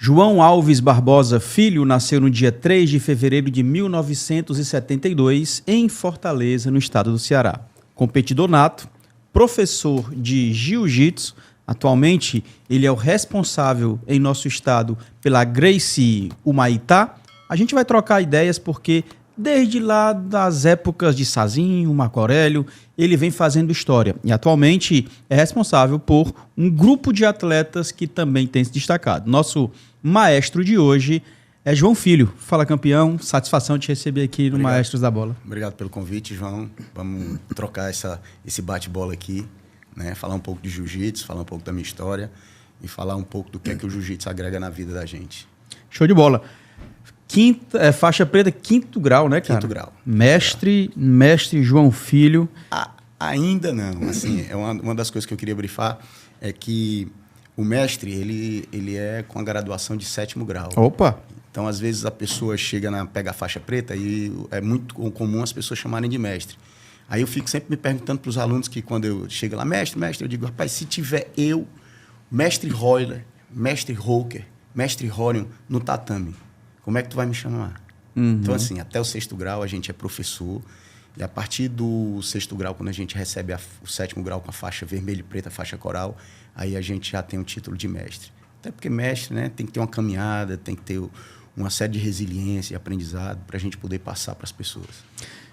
João Alves Barbosa Filho nasceu no dia 3 de fevereiro de 1972 em Fortaleza, no estado do Ceará. Competidor nato, professor de jiu-jitsu. Atualmente, ele é o responsável em nosso estado pela Gracie Humaitá. A gente vai trocar ideias porque desde lá das épocas de Sazinho, Marco Aurélio, ele vem fazendo história. E atualmente é responsável por um grupo de atletas que também tem se destacado. Nosso maestro de hoje é João Filho. Fala, campeão. Satisfação de te receber aqui no Maestros da Bola. Obrigado pelo convite, João. Vamos trocar esse bate-bola aqui, né? Falar um pouco de jiu-jitsu, falar um pouco da minha história e falar um pouco do que é que o jiu-jitsu agrega na vida da gente. Show de bola. Faixa preta, 5º grau, né, cara? 5º grau. Mestre João Filho. Ainda não. Assim, é uma das coisas que eu queria brifar é que o mestre, ele é com a graduação de 7º grau. Opa! Então, às vezes, a pessoa pega a faixa preta e é muito comum as pessoas chamarem de mestre. Aí eu fico sempre me perguntando para os alunos que quando eu chego lá, mestre, eu digo, rapaz, se tiver eu, mestre Royler, mestre Roker, mestre Rorion no tatame, como é que tu vai me chamar? Então, assim, até o 6º grau a gente é professor. E a partir do 6º grau, quando a gente recebe o 7º grau com a faixa vermelha e preta, a faixa coral, aí a gente já tem o título de mestre. Até porque mestre, né, tem que ter uma caminhada, tem que ter uma série de resiliência e aprendizado para a gente poder passar para as pessoas.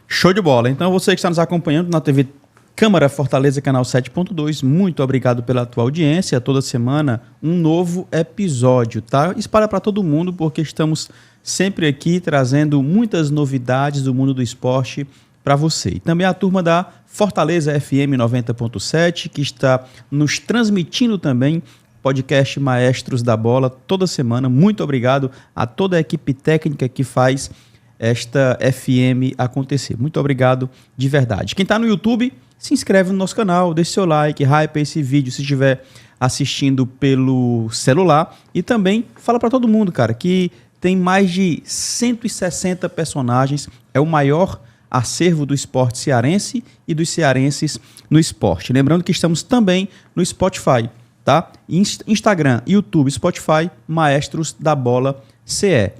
Show de bola. Então, você que está nos acompanhando na TV Câmara Fortaleza, canal 7.2, muito obrigado pela tua audiência. Toda semana, um novo episódio, tá? Espalha para todo mundo, porque estamos sempre aqui trazendo muitas novidades do mundo do esporte para você. E também a turma da Fortaleza FM 90.7, que está nos transmitindo também podcast Maestros da Bola toda semana. Muito obrigado a toda a equipe técnica que faz esta FM acontecer. Muito obrigado de verdade. Quem está no YouTube, se inscreve no nosso canal, deixe seu like, hype esse vídeo se estiver assistindo pelo celular. E também fala para todo mundo, cara, que tem mais de 160 personagens. É o maior acervo do esporte cearense e dos cearenses no esporte. Lembrando que estamos também no Spotify, tá? Instagram, YouTube, Spotify, Maestros da Bola CE.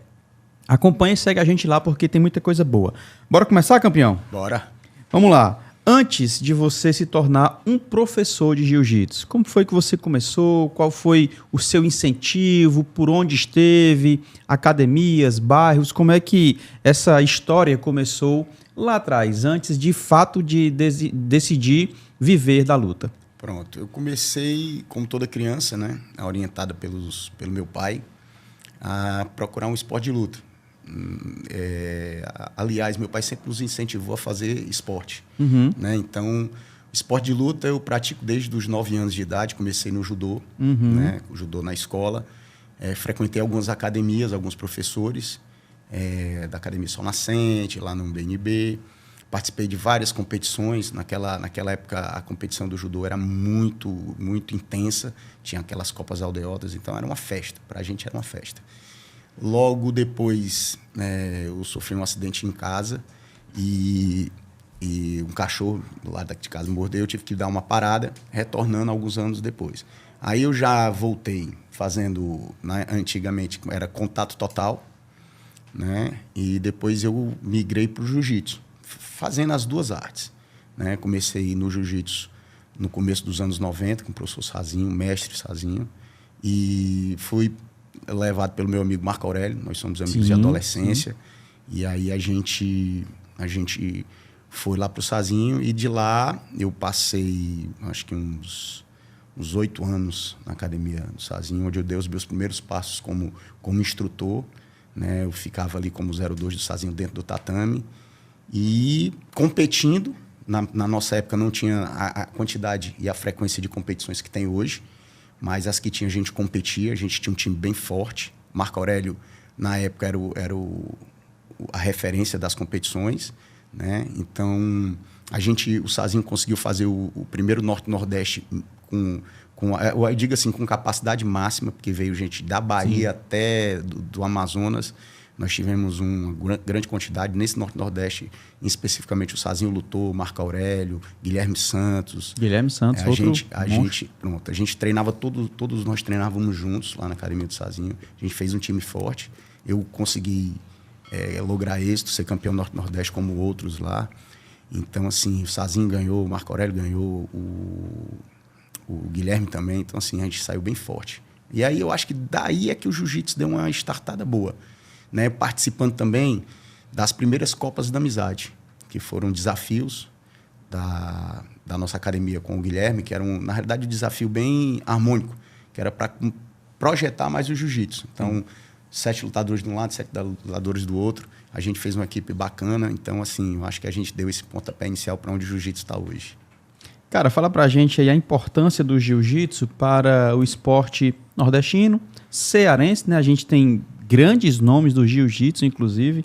Acompanhe e segue a gente lá porque tem muita coisa boa. Bora começar, campeão? Bora. Vamos lá. Antes de você se tornar um professor de jiu-jitsu, como foi que você começou? Qual foi o seu incentivo? Por onde esteve? Academias, bairros? Como é que essa história começou lá atrás, antes de fato de decidir viver da luta? Pronto. Eu comecei, como toda criança, né, orientada pelo meu pai, a procurar um esporte de luta. Aliás, meu pai sempre nos incentivou a fazer esporte. Né? Então, esporte de luta eu pratico desde os 9 anos de idade. Comecei no judô, né? O judô na escola. Frequentei algumas academias, alguns professores da Academia Sol Nascente, lá no BNB. Participei de várias competições. Naquela época, a competição do judô era muito, muito intensa. Tinha aquelas Copas Aldeotas, então era uma festa. Para a gente era uma festa. Logo depois, eu sofri um acidente em casa e um cachorro do lado de casa me mordeu. Eu tive que dar uma parada, retornando alguns anos depois. Aí eu já voltei fazendo, né, antigamente era contato total, né? E depois eu migrei para o jiu-jitsu, fazendo as duas artes. Né? Comecei no jiu-jitsu no começo dos anos 90, com o professor Sazinho, mestre Sazinho, e fui levado pelo meu amigo Marco Aurélio. Nós somos amigos de adolescência. E aí a gente foi lá pro Sazinho e de lá eu passei, acho que uns 8 anos na academia do Sazinho, onde eu dei os meus primeiros passos como instrutor. Né? Eu ficava ali como 02 do Sazinho dentro do tatame e competindo. Na nossa época não tinha a quantidade e a frequência de competições que tem hoje, mas as que tinha a gente competia, a gente tinha um time bem forte. Marco Aurélio, na época, era a referência das competições. Né? Então, o Sazinho conseguiu fazer o primeiro Norte-Nordeste eu digo assim, com capacidade máxima, porque veio gente da Bahia até do Amazonas, Nós tivemos uma grande quantidade. Nesse Norte-Nordeste, especificamente o Sazinho lutou, Marco Aurélio, Guilherme Santos. A gente treinava, todos nós treinávamos juntos lá na Academia do Sazinho. A gente fez um time forte. Eu consegui lograr êxito, ser campeão Norte-Nordeste como outros lá. Então, assim, o Sazinho ganhou, o Marco Aurélio ganhou, o Guilherme também. Então, assim, a gente saiu bem forte. E aí eu acho que daí é que o jiu-jitsu deu uma startada boa, né? Participando também das primeiras Copas da Amizade, que foram desafios da nossa academia com o Guilherme, que era, na realidade, um desafio bem harmônico, que era para projetar mais o jiu-jitsu. Então, 7 lutadores de um lado, 7 lutadores do outro. A gente fez uma equipe bacana. Então, assim, eu acho que a gente deu esse pontapé inicial para onde o jiu-jitsu está hoje. Cara, fala pra gente aí a importância do jiu-jitsu para o esporte nordestino, cearense, né? A gente tem grandes nomes do jiu-jitsu, inclusive,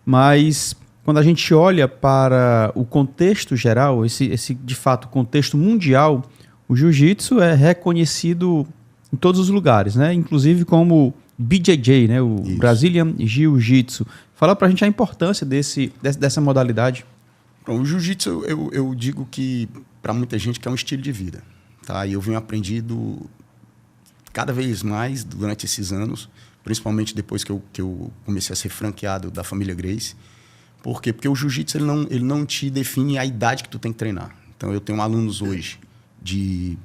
mas quando a gente olha para o contexto geral, esse de fato contexto mundial, o jiu-jitsu é reconhecido em todos os lugares, né? Inclusive como BJJ, né? O Isso. Brazilian Jiu-Jitsu. Fala pra gente a importância dessa modalidade. Bom, o jiu-jitsu, eu digo que para muita gente que é um estilo de vida, tá? E eu venho aprendido cada vez mais durante esses anos, principalmente depois que eu comecei a ser franqueado da família Gracie. Por quê? Porque o jiu-jitsu ele não te define a idade que tu tem que treinar. Então, eu tenho alunos hoje de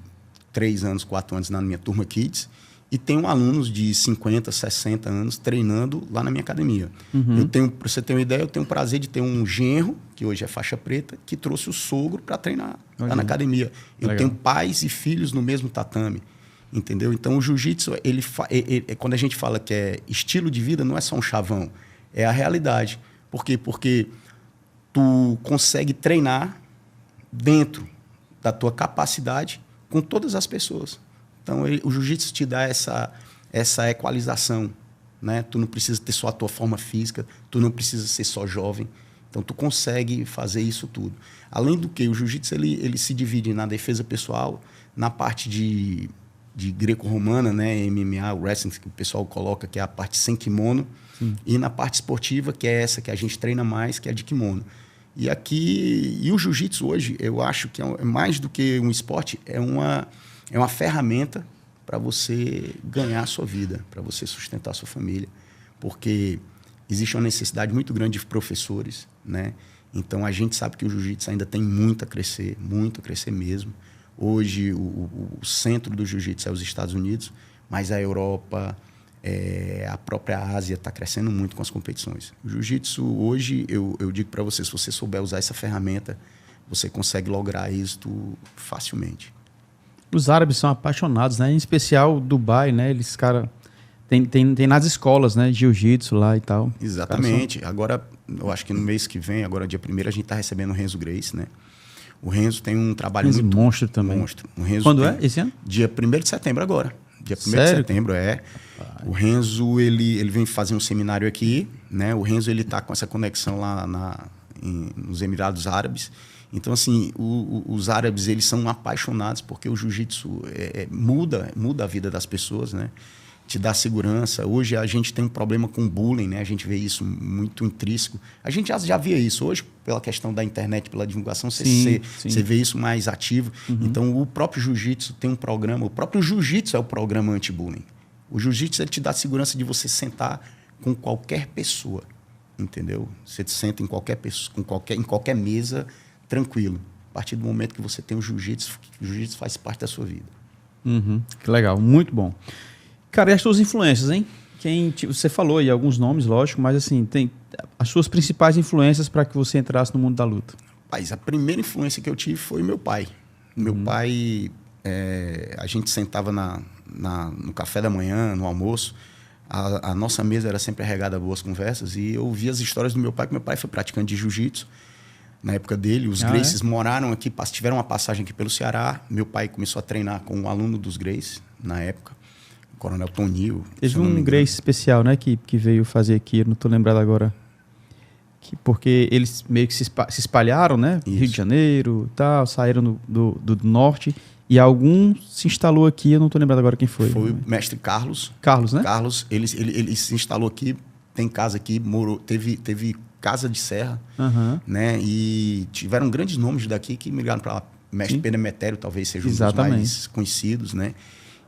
3 anos, 4 anos na minha turma Kids, e tenho alunos de 50, 60 anos treinando lá na minha academia. Uhum. Para você ter uma ideia, eu tenho o prazer de ter um genro, que hoje é faixa preta, que trouxe o sogro para treinar lá na academia. Eu tenho pais e filhos no mesmo tatame, entendeu? Então, o jiu-jitsu, quando a gente fala que é estilo de vida, não é só um chavão, é a realidade. Por quê? Porque tu consegue treinar dentro da tua capacidade com todas as pessoas. Então, o jiu-jitsu te dá essa equalização, né? Tu não precisa ter só a tua forma física, tu não precisa ser só jovem. Então, tu consegue fazer isso tudo. Além do que, o jiu-jitsu ele se divide na defesa pessoal, na parte de greco-romana, né? MMA, o wrestling, que o pessoal coloca, que é a parte sem kimono, e na parte esportiva, que é essa que a gente treina mais, que é a de kimono. E o jiu-jitsu hoje, eu acho que é mais do que um esporte, é uma ferramenta para você ganhar a sua vida, para você sustentar a sua família, porque existe uma necessidade muito grande de professores, né? Então, a gente sabe que o jiu-jitsu ainda tem muito a crescer mesmo. Hoje, o centro do jiu-jitsu é os Estados Unidos, mas a Europa, a própria Ásia está crescendo muito com as competições. O jiu-jitsu, hoje, eu digo para você, se você souber usar essa ferramenta, você consegue lograr êxito facilmente. Os árabes são apaixonados, né? Em especial Dubai, né? Eles, cara, tem nas escolas, né? Jiu-jitsu lá e tal. Exatamente. Agora, eu acho que no mês que vem, agora dia 1º, a gente está recebendo o Renzo Gracie, né? O Renzo tem um trabalho Renzo muito... monstro também. Monstro. O Renzo Quando é? Esse ano? Dia 1º de setembro agora. Dia 1º Sério? de setembro, O Renzo, ele vem fazer um seminário aqui, né? O Renzo, ele tá com essa conexão lá nos Emirados Árabes. Então, assim, os árabes, eles são apaixonados porque o jiu-jitsu muda a vida das pessoas, né? Te dá segurança. Hoje a gente tem um problema com bullying, né? A gente vê isso muito intrínseco. A gente já via isso. Hoje, pela questão da internet, pela divulgação, você vê isso mais ativo. Uhum. Então, o próprio jiu-jitsu tem um programa. O próprio jiu-jitsu é o programa anti-bullying. O jiu-jitsu ele te dá a segurança de você sentar com qualquer pessoa, entendeu? Você senta em qualquer pessoa, em qualquer mesa, tranquilo. A partir do momento que você tem o jiu-jitsu faz parte da sua vida. Uhum. Que legal, muito bom. Cara, e as suas influências, hein? Você falou aí alguns nomes, lógico, mas assim, tem as suas principais influências para que você entrasse no mundo da luta. Rapaz, a primeira influência que eu tive foi meu pai. Meu pai, a gente sentava no café da manhã, no almoço, a nossa mesa era sempre regada a boas conversas e eu ouvia as histórias do meu pai, que meu pai foi praticante de jiu-jitsu. Na época dele, os Gracies moraram aqui, tiveram uma passagem aqui pelo Ceará. Meu pai começou a treinar com um aluno dos Gracies, na época, o Coronel Tonil. Teve um Gracie especial, né, que veio fazer aqui, eu não estou lembrado agora. Porque eles meio que se espalharam, né? Isso. Rio de Janeiro, tal, saíram do norte, e algum se instalou aqui, eu não estou lembrado agora quem foi. Foi o mestre Carlos. Carlos, né? Carlos, ele se instalou aqui tem casa aqui, teve casa de serra, né? E tiveram grandes nomes daqui que migraram para lá. Mestre Pedro Emetério talvez seja um dos mais conhecidos, né?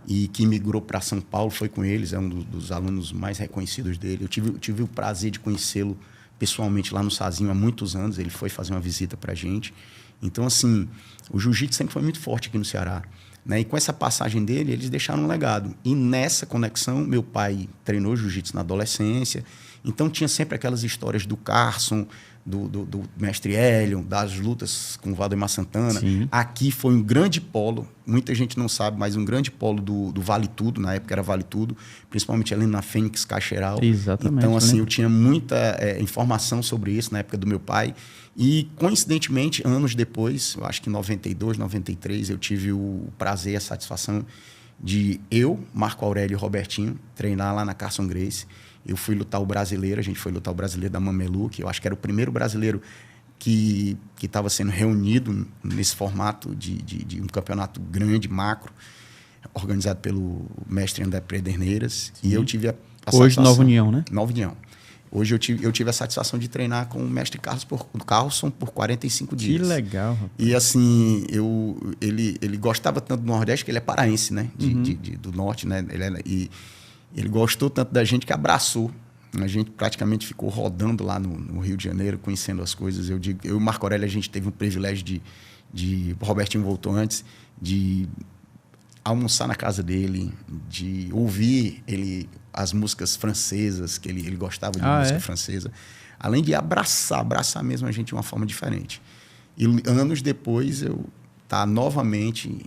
E que migrou para São Paulo, foi com eles, é um dos alunos mais reconhecidos dele. Eu tive o prazer de conhecê-lo pessoalmente lá no Sazinho há muitos anos, ele foi fazer uma visita para a gente. Então, assim, o jiu-jitsu sempre foi muito forte aqui no Ceará, né? E com essa passagem dele, eles deixaram um legado. E nessa conexão, meu pai treinou jiu-jitsu na adolescência, então tinha sempre aquelas histórias do Carson, do mestre Hélio, das lutas com o Valdemar Santana. Sim. Aqui foi um grande polo, muita gente não sabe, mas um grande polo do Vale Tudo, na época era Vale Tudo, principalmente ali na Fênix Cacheral. Exatamente. Então, assim, eu tinha muita informação sobre isso na época do meu pai. E, coincidentemente, anos depois, eu acho que em 92, 93, eu tive o prazer e a satisfação de Marco Aurélio e Robertinho treinar lá na Carson Gracie. Eu fui lutar o brasileiro, a gente foi lutar o brasileiro da Mameluque. Eu acho que era o primeiro brasileiro que estava sendo reunido nesse formato de um campeonato grande, macro, organizado pelo mestre André Pederneiras. Sim. E eu tive a satisfação... Hoje, Nova União, né? Nova União. Hoje eu tive a satisfação de treinar com o mestre Carlson por 45 dias. Que legal, rapaz. E assim, ele gostava tanto do Nordeste, que ele é paraense, né? Do Norte, né? Ele gostou tanto da gente que abraçou. A gente praticamente ficou rodando lá no Rio de Janeiro, conhecendo as coisas. Eu e o Marco Aurélio, a gente teve um privilégio o Robertinho voltou antes, de almoçar na casa dele, de ouvir as músicas francesas, que ele gostava de música francesa. Além de abraçar mesmo a gente de uma forma diferente. E anos depois, eu tá novamente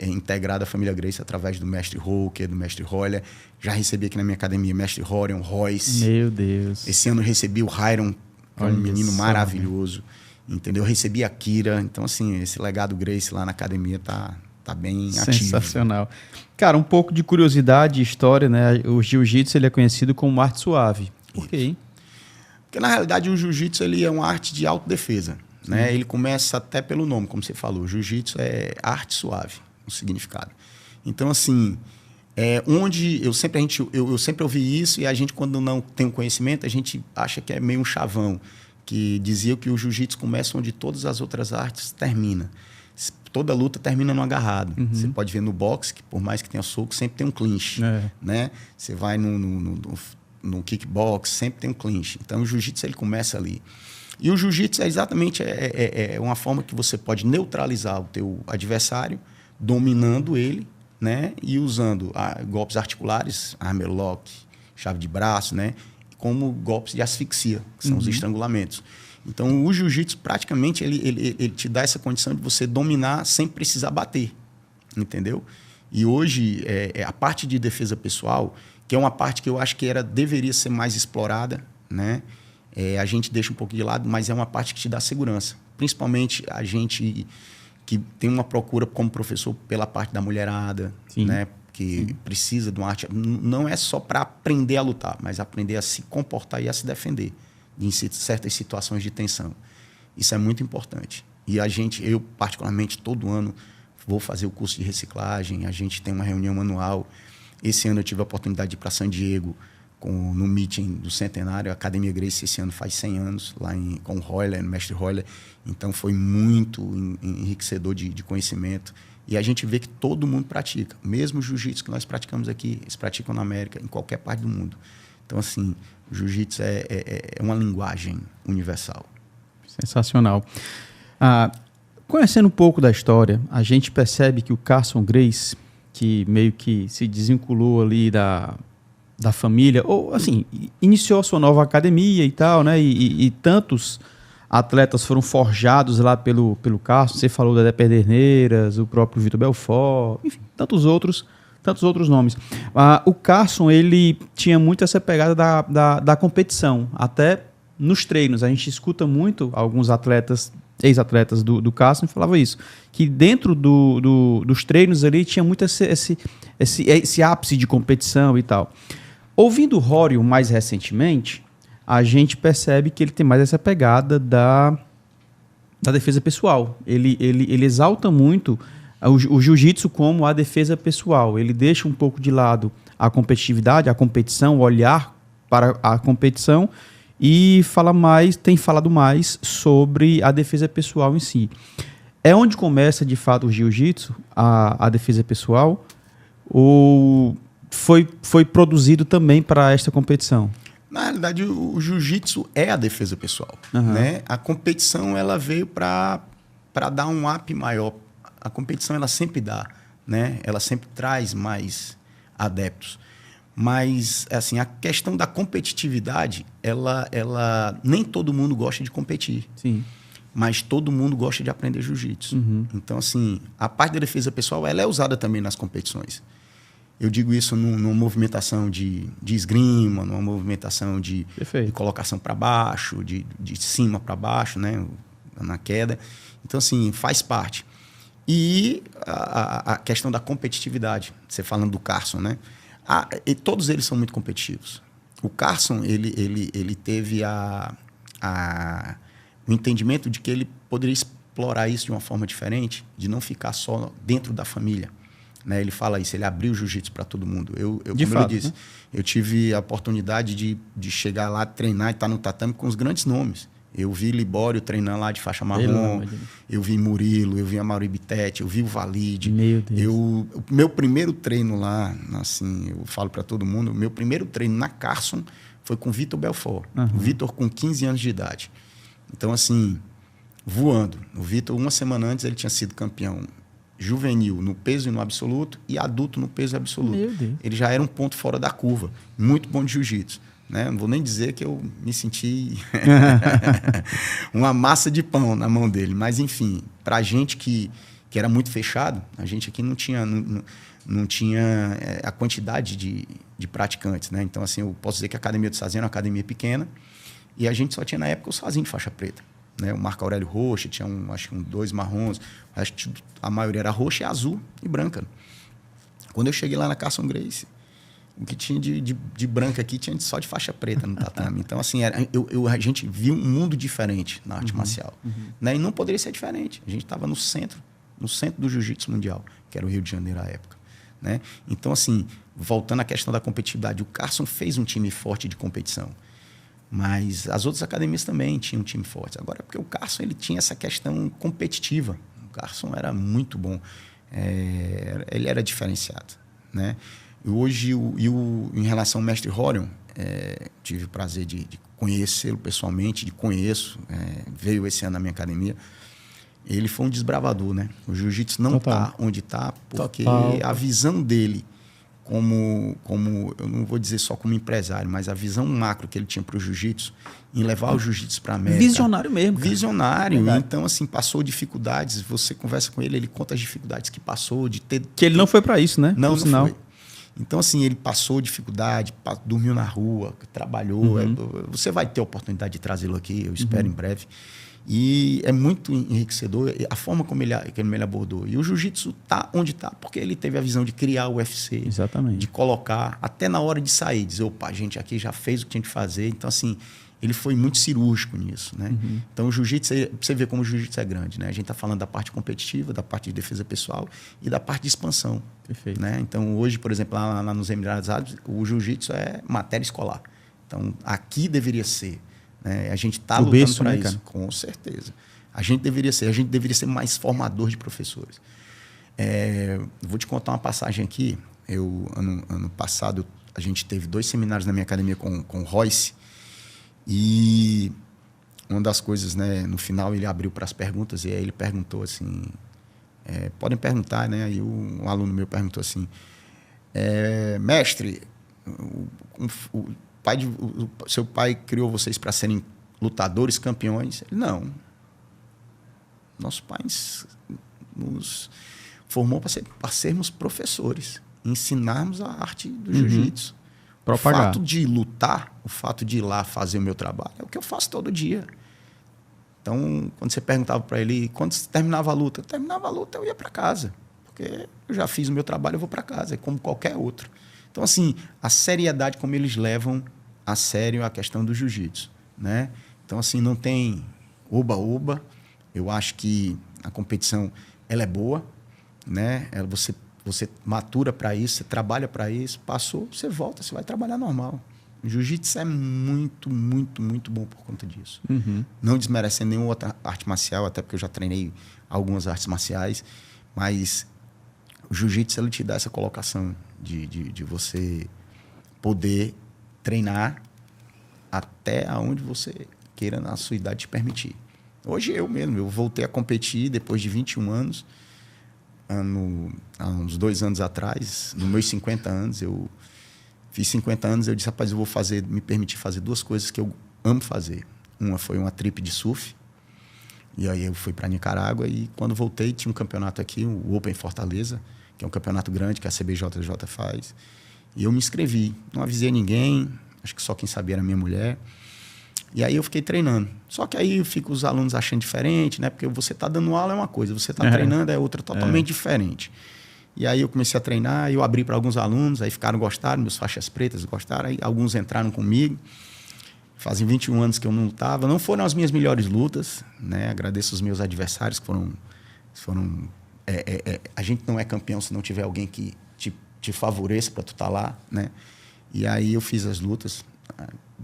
integrado à família Gracie através do mestre Roker, do mestre Roller. Já recebi aqui na minha academia mestre Horion, Royce. Meu Deus. Esse ano eu recebi o Hiron, que é um menino maravilhoso. Entendeu? Eu recebi a Kira. Então, assim, esse legado Gracie lá na academia tá bem ativo. Sensacional. Cara, um pouco de curiosidade e história, né? O jiu-jitsu ele é conhecido como arte suave. Por quê, hein? Porque, na realidade, o jiu-jitsu ele é uma arte de autodefesa. Né? Ele começa até pelo nome, como você falou. Jiu-jitsu é arte suave, o significado. Então, assim, onde eu sempre ouvi isso, e a gente, quando não tem o conhecimento, a gente acha que é meio um chavão, que dizia que o jiu-jitsu começa onde todas as outras artes terminam. Toda luta termina no agarrado. Você pode ver no boxe, que por mais que tenha soco, sempre tem um clinch. Né? Você vai no kickbox, sempre tem um clinch. Então, o jiu-jitsu ele começa ali. E o jiu-jitsu é exatamente uma forma que você pode neutralizar o teu adversário, dominando ele, né? E usando golpes articulares, armlock, chave de braço, né? Como golpes de asfixia, que são os estrangulamentos. Então, o jiu-jitsu, praticamente, ele te dá essa condição de você dominar sem precisar bater, entendeu? E hoje, a parte de defesa pessoal, que é uma parte que eu acho que deveria ser mais explorada, né? A gente deixa um pouco de lado, mas é uma parte que te dá segurança. Principalmente a gente que tem uma procura como professor pela parte da mulherada, né? Que precisa de uma arte. Não é só para aprender a lutar, mas aprender a se comportar e a se defender em certas situações de tensão. Isso é muito importante. E eu particularmente, todo ano vou fazer o curso de reciclagem, a gente tem uma reunião anual. Esse ano eu tive a oportunidade de ir para San Diego, no meeting do centenário. A Academia Gracie esse ano faz 100 anos, lá com o Royler, o mestre Royler. Então, foi muito enriquecedor de conhecimento. E a gente vê que todo mundo pratica. Mesmo o jiu-jitsu que nós praticamos aqui, eles praticam na América, em qualquer parte do mundo. Então, assim, o jiu-jitsu é uma linguagem universal. Sensacional. Conhecendo um pouco da história, a gente percebe que o Carson Gracie, que meio que se desvinculou ali da família, ou assim, iniciou a sua nova academia e tal, né? E tantos atletas foram forjados lá pelo Carson. Você falou da André Pederneiras, o próprio Vitor Belfort, enfim, tantos outros nomes. O Carson, ele tinha muito essa pegada da competição, até nos treinos. A gente escuta muito alguns ex-atletas do Carson falava isso, que dentro dos treinos ali tinha muito esse ápice de competição e tal. Ouvindo o Horion mais recentemente, a gente percebe que ele tem mais essa pegada da defesa pessoal. Ele exalta muito o jiu-jitsu como a defesa pessoal. Ele deixa um pouco de lado a competitividade, a competição, o olhar para a competição e tem falado mais sobre a defesa pessoal em si. É onde começa, de fato, o jiu-jitsu, a defesa pessoal, ou foi produzido também para esta competição? Na realidade, o jiu-jitsu é a defesa pessoal. Né? A competição ela veio para dar um up maior. A competição ela sempre dá, né? Ela sempre traz mais adeptos. Mas assim, a questão da competitividade, ela nem todo mundo gosta de competir. Sim. Mas todo mundo gosta de aprender jiu-jitsu. Então, assim, a parte da defesa pessoal ela é usada também nas competições. Eu digo isso numa movimentação de esgrima, numa movimentação de colocação para baixo, de cima para baixo, né? Na queda. Então, assim, faz parte. E a questão da competitividade, você falando do Carson, né? E todos eles são muito competitivos. O Carson, ele teve o entendimento de que ele poderia explorar isso de uma forma diferente, de não ficar só dentro da família. Né? Ele fala isso, ele abriu o jiu-jitsu para todo mundo. Como eu disse, eu tive a oportunidade de chegar lá, treinar e estar no tatame com os grandes nomes. Eu vi Libório treinando lá de faixa marrom, eu vi Murilo, eu vi Amaury Bittetti, eu vi o Valide. Meu Deus. O meu primeiro treino lá, assim, eu falo para todo mundo, o meu primeiro treino na Carson foi com o Vitor Belfort. O Vitor com 15 anos de idade. Então, assim, voando. O Vitor, uma semana antes, ele tinha sido campeão juvenil no peso e no absoluto e adulto no peso e absoluto. Meu Deus. Ele já era um ponto fora da curva. Muito bom de jiu-jitsu. Né? Não vou nem dizer que eu me senti uma massa de pão na mão dele. Mas, enfim, para a gente que era muito fechado, a gente aqui não tinha a quantidade de praticantes. Né? Então, assim, eu posso dizer que a Academia do Sazeno é uma academia pequena e a gente só tinha, na época, o Sazinho de faixa preta. Né? O Marco Aurélio Rocha, tinha acho que 2 marrons, acho que a maioria era roxa, azul e branca. Quando eu cheguei lá na Carson Gracie, o que tinha de branca aqui tinha só de faixa preta no tatame. Então, assim, a gente viu um mundo diferente na arte marcial. Né? E não poderia ser diferente. A gente estava no centro do jiu-jitsu mundial, que era o Rio de Janeiro à época. Né? Então, assim, voltando à questão da competitividade, o Carson fez um time forte de competição. Mas as outras academias também tinham um time forte. Agora, porque o Carson ele tinha essa questão competitiva. O Carson era muito bom. Ele era diferenciado. Né? E hoje, em relação ao mestre Rorion, tive o prazer de conhecê-lo pessoalmente, veio esse ano na minha academia. Ele foi um desbravador, né? O jiu-jitsu não está onde está, porque a visão dele, como eu não vou dizer só como empresário, mas a visão macro que ele tinha para o jiu-jitsu, em levar o jiu-jitsu para a América. Visionário mesmo. Cara. Visionário. Então, assim, passou dificuldades. Você conversa com ele, ele conta as dificuldades que passou, de ter... Que ele não foi para isso, né? Não foi. Então, assim, ele passou dificuldade, dormiu na rua, trabalhou. Você vai ter a oportunidade de trazê-lo aqui, eu espero em breve. E é muito enriquecedor a forma como ele abordou. E o jiu-jitsu está onde está, porque ele teve a visão de criar o UFC. Exatamente. De colocar, até na hora de sair, dizer, opa, a gente aqui já fez o que tinha que fazer. Então, assim, ele foi muito cirúrgico nisso. Né? Então, o jiu-jitsu, você vê como o jiu-jitsu é grande. Né? A gente está falando da parte competitiva, da parte de defesa pessoal e da parte de expansão. Perfeito. Né? Então, hoje, por exemplo, lá nos Emirados Árabes, o jiu-jitsu é matéria escolar. Então, aqui deveria ser. Né? A gente está lutando para isso. Cara? Com certeza. A gente deveria ser mais formador de professores. Vou te contar uma passagem aqui. Ano passado, a gente teve 2 seminários na minha academia com o Royce. E uma das coisas, né, no final ele abriu para as perguntas e aí ele perguntou assim, podem perguntar, né? Aí um aluno meu perguntou assim, mestre, seu pai criou vocês para serem lutadores, campeões? Ele, não. Nosso pai nos formou para sermos professores, ensinarmos a arte do jiu-jitsu. O fato de lutar, o fato de ir lá fazer o meu trabalho, é o que eu faço todo dia. Então, quando você perguntava para ele, quando você terminava a luta? Eu ia para casa. Porque eu já fiz o meu trabalho, eu vou para casa. É como qualquer outro. Então, assim, a seriedade como eles levam a sério a questão do jiu-jitsu. Né? Então, assim, não tem oba-oba. Eu acho que a competição ela é boa. Né? Você matura para isso, você trabalha para isso, passou, você volta, você vai trabalhar normal. O jiu-jitsu é muito, muito, muito bom por conta disso. Não desmerecendo nenhuma outra arte marcial, até porque eu já treinei algumas artes marciais, mas o jiu-jitsu ele te dá essa colocação de você poder treinar até onde você queira na sua idade te permitir. Hoje eu voltei a competir depois de 21 anos, há uns 2 anos atrás, nos meus 50 anos, eu fiz 50 anos, eu disse, rapaz, eu vou me permitir fazer 2 coisas que eu amo fazer. Uma foi uma trip de surf, e aí eu fui para Nicarágua, e quando voltei tinha um campeonato aqui, o Open Fortaleza, que é um campeonato grande que a CBJJ faz, e eu me inscrevi. Não avisei ninguém, acho que só quem sabia era minha mulher. E aí eu fiquei treinando. Só que aí fica os alunos achando diferente, né? Porque você está dando aula é uma coisa, você está treinando é outra totalmente diferente. E aí eu comecei a treinar, eu abri para alguns alunos, aí gostaram, meus faixas pretas gostaram, aí alguns entraram comigo. Fazem 21 anos que eu não lutava. Não foram as minhas melhores lutas, né? Agradeço os meus adversários que foram a gente não é campeão se não tiver alguém que te favoreça para tu estar lá, né? E aí eu fiz as lutas.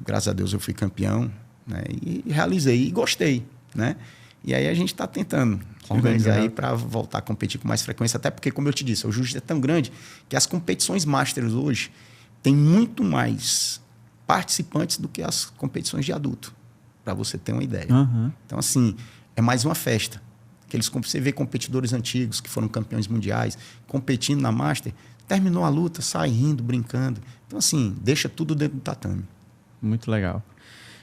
Graças a Deus eu fui campeão, né? E realizei e gostei, né? E aí a gente está tentando organizar aí para voltar a competir com mais frequência, até porque, como eu te disse, o jiu-jitsu é tão grande que as competições Masters hoje têm muito mais participantes do que as competições de adulto, para você ter uma ideia. Então, assim, é mais uma festa. Você vê competidores antigos que foram campeões mundiais competindo na Master, terminou a luta, sai rindo, brincando. Então, assim, deixa tudo dentro do tatame. Muito legal.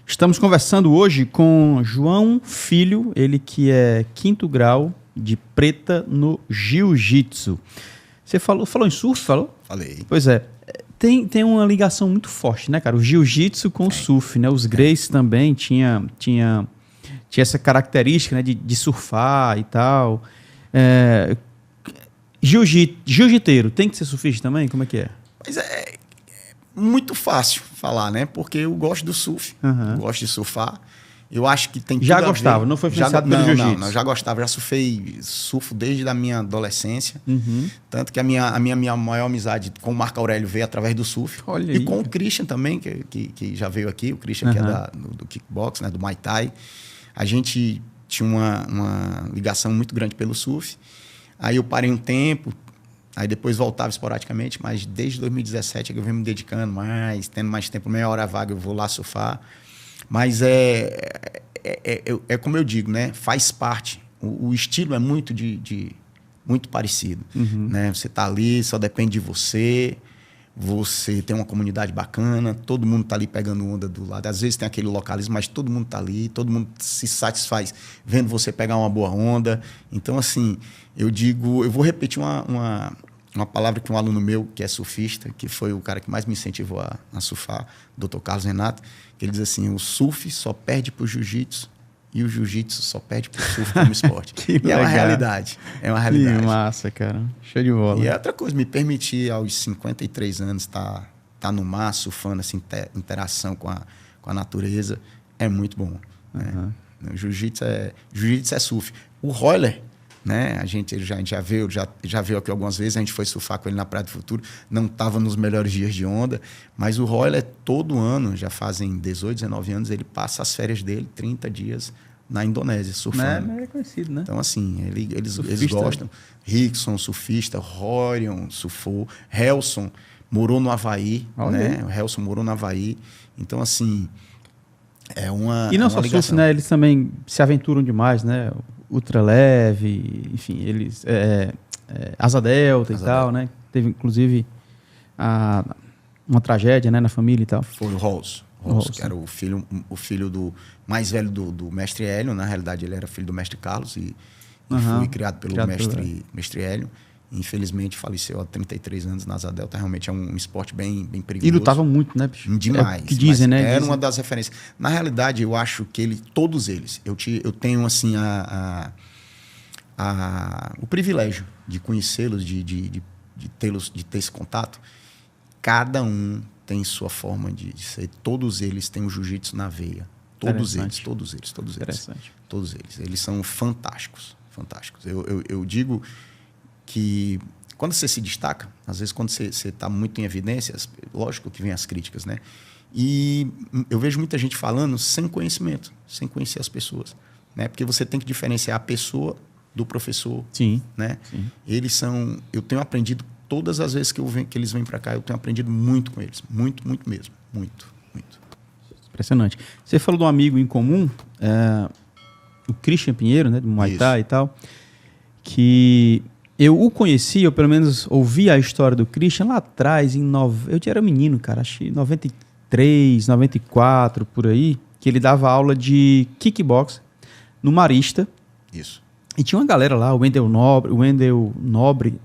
Estamos conversando hoje com João Filho, ele que é 5º grau de preta no jiu-jitsu. Você falou em surf, falou? Falei. Pois é. Tem uma ligação muito forte, né, cara? O jiu-jitsu com o surf, né? Os Gracies também tinha essa característica, né, de surfar e tal. Jiu-jiteiro tem que ser surfista também? Como é que é? Mas é muito fácil falar, né? Porque eu gosto do surf, gosto de surfar. Eu acho que tem tudo já gostava, não foi influenciado pelo jiu-jitsu? Não, já gostava, já surfo desde a minha adolescência. Tanto que a minha maior amizade com o Marco Aurélio veio através do surf. Olha e aí, com o Christian também, que já veio aqui, o Christian que é do kickbox, né? Do Muay Thai. A gente tinha uma ligação muito grande pelo surf. Aí eu parei um tempo, aí depois voltava esporadicamente, mas desde 2017 é que eu venho me dedicando mais, tendo mais tempo, meia hora vaga, eu vou lá surfar. Mas é como eu digo, né? Faz parte. O estilo é muito muito parecido. Né? Você está ali, só depende de você. Você tem uma comunidade bacana, todo mundo está ali pegando onda do lado. Às vezes tem aquele localismo, mas todo mundo está ali, todo mundo se satisfaz vendo você pegar uma boa onda. Então, assim, eu vou repetir uma palavra que um aluno meu, que é surfista, que foi o cara que mais me incentivou a surfar, Dr. Carlos Renato, que ele diz assim, o surf só perde para o jiu-jitsu e o jiu-jitsu só perde para o surf como esporte. E é uma realidade. É uma realidade. Que massa, cara. Show de bola. E é outra coisa, me permitir aos 53 anos estar no mar, surfando, essa interação com a natureza, é muito bom. Né? O jiu-jitsu é surf. O Royler, né? Ele já veio aqui algumas vezes, a gente foi surfar com ele na Praia do Futuro, não estava nos melhores dias de onda, mas o Royler todo ano, já fazem 18, 19 anos, ele passa as férias dele, 30 dias, na Indonésia, surfando. É conhecido, né? Então, assim, eles gostam. Rickson, surfista, Rorion, surfou. Helson morou no Havaí, né? O Helson morou no Havaí. Então, assim, é uma E não só surf, né? Eles também se aventuram demais, né? Ultraleve, enfim, eles... Asa Delta e tal, né? Teve, inclusive, uma tragédia, né? Na família e tal. Foi o Rolls, que era o filho do mais velho do mestre Hélio. Na realidade, ele era filho do mestre Carlos e foi criado pelo mestre Hélio. Infelizmente, faleceu há 33 anos na Asa Delta. Realmente é um esporte bem perigoso. E lutava muito, né, bicho? Demais. Que dizem, né? Era uma das referências. Na realidade, eu acho que todos eles, eu tenho assim o privilégio de conhecê-los, de ter esse contato. Cada um tem sua forma de ser. Todos eles têm o jiu-jitsu na veia. Todos eles. Interessante. Todos eles. Eles são fantásticos. Eu digo que quando você se destaca, às vezes quando você está muito em evidência, lógico que vem as críticas, né? E eu vejo muita gente falando sem conhecimento, sem conhecer as pessoas, né? Porque você tem que diferenciar a pessoa do professor. Sim. Né? Sim. Eles são... Eu tenho aprendido todas as vezes que eles vêm para cá, eu tenho aprendido muito com eles. Muito, muito mesmo. Muito, muito. Impressionante. Você falou de um amigo em comum, o Christian Pinheiro, né, do Muay Thai e tal, que eu o conheci, eu pelo menos ouvi a história do Christian lá atrás, eu era menino, cara, acho que 93, 94, por aí, que ele dava aula de kickbox no Marista. Isso. E tinha uma galera lá, o Wendel Nobre,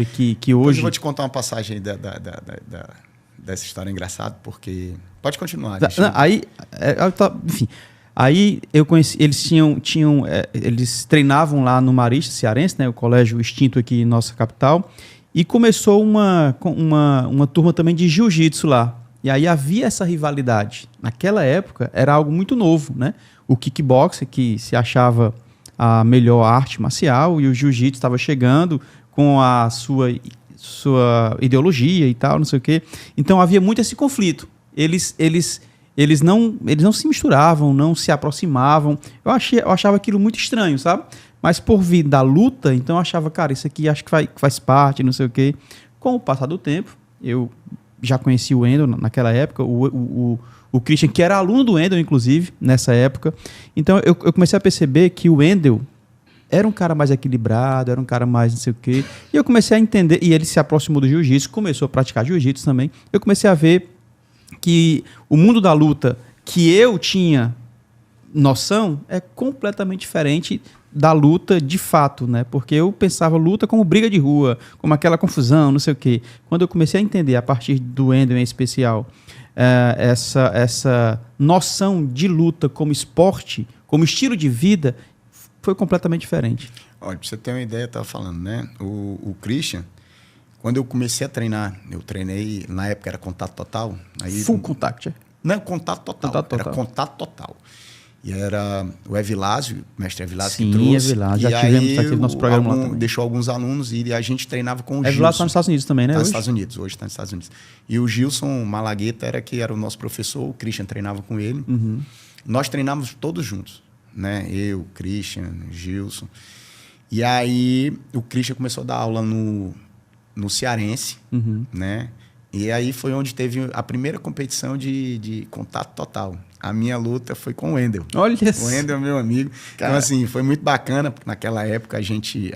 que hoje... Eu vou te contar uma passagem aí dessa história engraçada, porque... Pode continuar. Enfim, aí eu conheci, eles treinavam lá no Marista Cearense, né, o colégio extinto aqui em nossa capital, e começou uma turma também de jiu-jitsu lá. E aí havia essa rivalidade. Naquela época era algo muito novo, né? O kickboxer, que se achava a melhor arte marcial, e o jiu-jitsu estava chegando com a sua ideologia e tal, não sei o quê. Então havia muito esse conflito. Eles não se misturavam, não se aproximavam. Eu achava aquilo muito estranho, sabe? Mas por vir da luta, então eu achava, cara, isso aqui acho que faz parte, não sei o quê. Com o passar do tempo, eu já conheci o Wendel naquela época, o Christian, que era aluno do Wendel, inclusive, nessa época. Então eu comecei a perceber que o Wendel era um cara mais equilibrado, era um cara mais não sei o quê. E eu comecei a entender, e ele se aproximou do jiu-jitsu, começou a praticar jiu-jitsu também. Eu comecei a ver que o mundo da luta que eu tinha noção é completamente diferente da luta de fato, né? Porque eu pensava luta como briga de rua, como aquela confusão, não sei o quê. Quando eu comecei a entender, a partir do Wendel em especial, essa noção de luta como esporte, como estilo de vida, foi completamente diferente. Olha, pra você ter uma ideia, eu estava falando, né? O Christian, quando eu comecei a treinar, eu treinei, na época era contato total. Aí, Full contact, é? Não, contato total. Era contato total. E era o Evilásio, o mestre Evilásio, que trouxe. Sim, Evilásio. Já tivemos aqui no nosso programa lá também. Deixou alguns alunos e a gente treinava com o Gilson. Evilásio está nos Estados Unidos também, né? Está nos Estados Unidos, hoje está nos Estados Unidos. E o Gilson Malagueta era o nosso professor, o Christian treinava com ele. Uhum. Nós treinávamos todos juntos, né? Eu, Christian, Gilson. E aí o Christian começou a dar aula no Cearense, né? E aí foi onde teve a primeira competição de contato total. A minha luta foi com o Wendel. Olha isso. O Wendel é meu amigo. Cara. Então, assim, foi muito bacana, porque naquela época a gente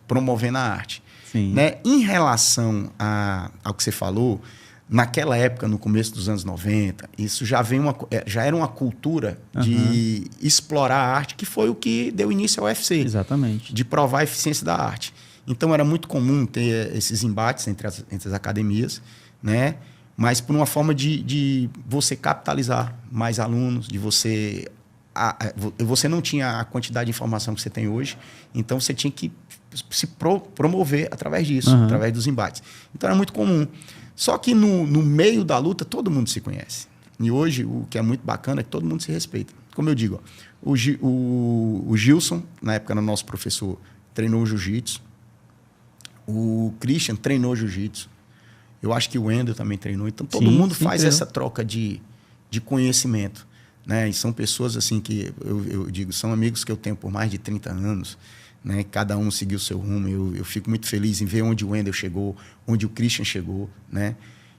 promovendo a arte. Sim. Né? Em relação ao que você falou, naquela época, no começo dos anos 90, isso já era uma cultura de explorar a arte, que foi o que deu início ao UFC. Exatamente. De provar a eficiência da arte. Então, era muito comum ter esses embates entre as academias, né? Mas por uma forma de você capitalizar mais alunos, de você... Você não tinha a quantidade de informação que você tem hoje, então você tinha que se promover através disso, através dos embates. Então, era muito comum. Só que no meio da luta, todo mundo se conhece. E hoje, o que é muito bacana é que todo mundo se respeita. Como eu digo, ó, o Gilson, na época era nosso professor, treinou jiu-jitsu. O Christian treinou jiu-jitsu. Eu acho que o Wendel também treinou. Então, todo mundo faz essa troca de conhecimento. Né? E são pessoas assim que, eu digo, são amigos que eu tenho por mais de 30 anos. Né? Cada um seguiu o seu rumo. Eu fico muito feliz em ver onde o Wendel chegou, onde o Christian chegou. Né?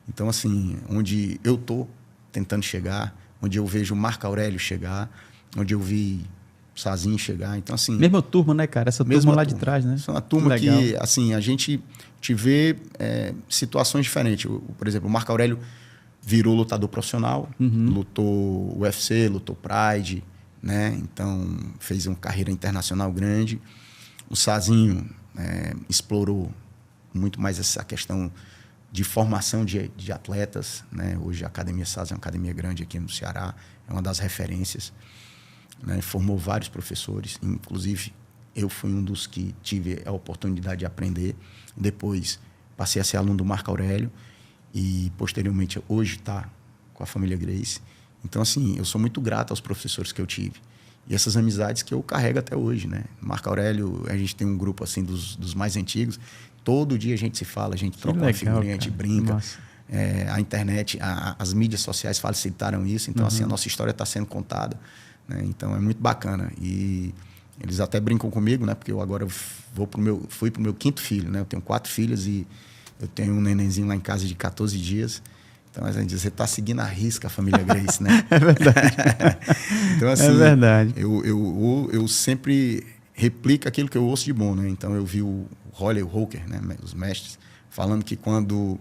Então, assim, onde eu estou tentando chegar, onde eu vejo o Marco Aurélio chegar, onde eu vi o Sazinho chegar. Então, assim... Mesma turma, né, cara? Essa turma lá de trás, né? Isso é uma turma que assim, a gente te vê situações diferentes. Por exemplo, o Marco Aurélio virou lutador profissional, lutou UFC, lutou Pride, né? Então, fez uma carreira internacional grande. O Sazinho explorou muito mais essa questão de formação de atletas, né? Hoje a Academia Saz é uma academia grande aqui no Ceará, é uma das referências, né? Formou vários professores, inclusive eu fui um dos que tive a oportunidade de aprender. Depois passei a ser aluno do Marco Aurélio e posteriormente hoje está com a família Grace. Então, assim, eu sou muito grato aos professores que eu tive. E essas amizades que eu carrego até hoje, né? Marco Aurélio, a gente tem um grupo assim dos mais antigos. Todo dia a gente se fala, a gente troca uma figurinha, a gente brinca. a internet, as mídias sociais facilitaram isso. Então, assim, a nossa história está sendo contada, né? Então, é muito bacana. E eles até brincam comigo, né? Porque eu agora fui pro meu 5º filho, né? Eu tenho 4 filhas e eu tenho um nenenzinho lá em casa de 14 dias. Então, a gente diz, você está seguindo à risca a família Grace, né? É verdade. Então, assim, é verdade. Eu sempre replico aquilo que eu ouço de bom, né? Então, eu vi o Holler, o Roker, né? Os mestres, falando que quando o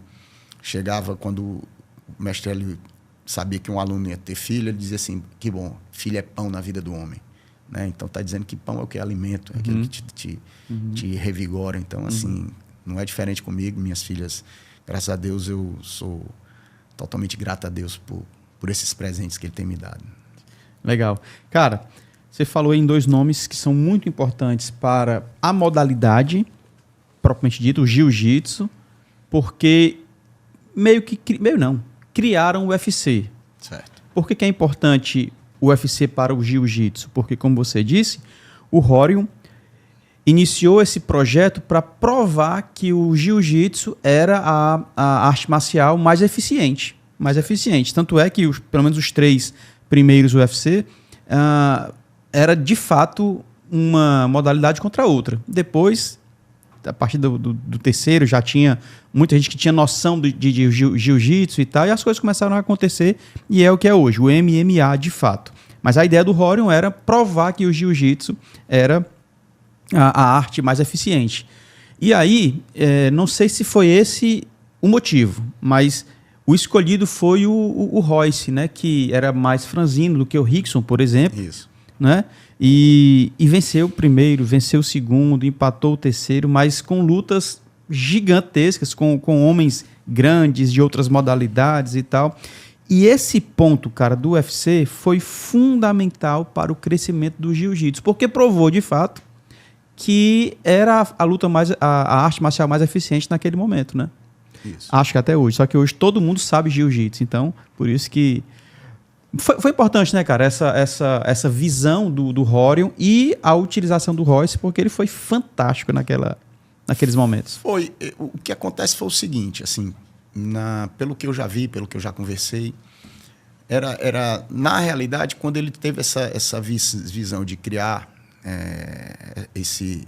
mestre Hélio sabia que um aluno ia ter filho, ele dizia assim, que bom, filho é pão na vida do homem. Né? Então, está dizendo que pão é o que é alimento, é aquilo que te revigora. Então, assim, não é diferente comigo. Minhas filhas, graças a Deus, eu sou totalmente grato a Deus por esses presentes que Ele tem me dado. Legal. Cara, você falou em 2 nomes que são muito importantes para a modalidade, propriamente dito, o jiu-jitsu, porque criaram o UFC. Certo. Por que é importante o UFC para o jiu-jitsu? Porque, como você disse, o Rorion iniciou esse projeto para provar que o jiu-jitsu era a arte marcial mais eficiente. Tanto é que, pelo menos os 3 primeiros UFC, era de fato uma modalidade contra a outra. Depois, a partir do terceiro, já tinha muita gente que tinha noção de jiu-jitsu e tal, e as coisas começaram a acontecer, e é o que é hoje, o MMA de fato. Mas a ideia do Rorion era provar que o jiu-jitsu era a arte mais eficiente. E aí, não sei se foi esse o motivo, mas o escolhido foi o Royce, né, que era mais franzino do que o Rickson, por exemplo. Isso. Né? E venceu o primeiro, venceu o segundo, empatou o terceiro, mas com lutas gigantescas, com homens grandes de outras modalidades e tal. E esse ponto, cara, do UFC foi fundamental para o crescimento do jiu-jitsu, porque provou, de fato, que era a arte marcial mais eficiente naquele momento, né? Isso. Acho que até hoje. Só que hoje todo mundo sabe jiu-jitsu, então, por isso que... Foi importante, né, cara, essa visão do Rorion e a utilização do Royce, porque ele foi fantástico naqueles momentos. Foi. O que acontece foi o seguinte, assim, pelo que eu já vi, pelo que eu já conversei, era na realidade, quando ele teve essa visão de criar esse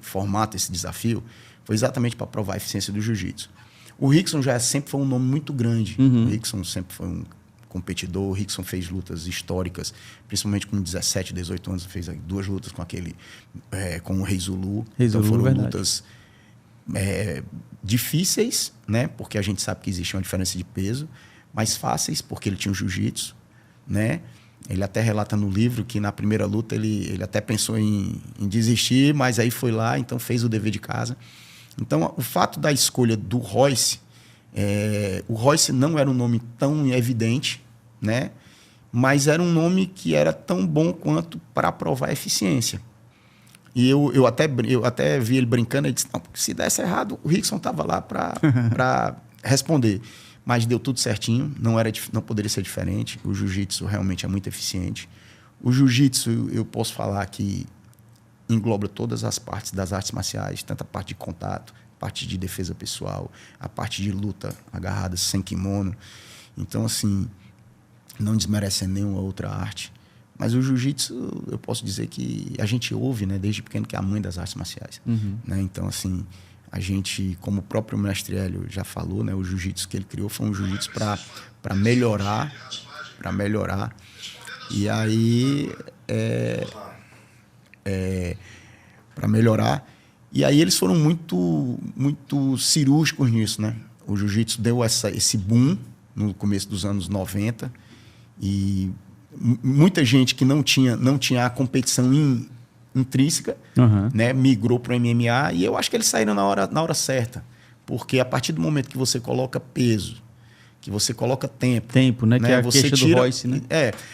formato, esse desafio, foi exatamente para provar a eficiência do jiu-jitsu. O Rickson sempre foi um nome muito grande. O Rickson sempre foi um competidor. O Rickson fez lutas históricas, principalmente com 17, 18 anos, fez 2 lutas com o Rei Zulu. Então foram lutas difíceis, né? Porque a gente sabe que existe uma diferença de peso, mas fáceis, porque ele tinha o jiu-jitsu, né? Ele até relata no livro que na primeira luta ele até pensou em desistir, mas aí foi lá, então fez o dever de casa. Então, o fato da escolha do Royce, o Royce não era um nome tão evidente, né? Mas era um nome que era tão bom quanto para provar a eficiência. E eu até vi ele brincando e disse, não, se desse errado, o Rickson estava lá para responder. Mas deu tudo certinho, não poderia ser diferente. O jiu-jitsu realmente é muito eficiente. O jiu-jitsu, eu posso falar que engloba todas as partes das artes marciais, tanto a parte de contato, a parte de defesa pessoal, a parte de luta agarrada sem kimono. Então, assim, não desmerecendo nenhuma outra arte. Mas o jiu-jitsu, eu posso dizer que a gente ouve, né, desde pequeno, que é a mãe das artes marciais. Né? Então, assim, a gente, como o próprio mestre Hélio já falou, né, o jiu-jitsu que ele criou foi um jiu-jitsu para melhorar. E aí, para melhorar. E aí eles foram muito, muito cirúrgicos nisso, né? O jiu-jitsu deu esse boom no começo dos anos 90 e muita gente que não tinha a competição intrínseca, né, migrou para o MMA, e eu acho que eles saíram na hora certa, porque a partir do momento que você coloca peso, que você coloca tempo, né? Que é a você queixa do Royce, né?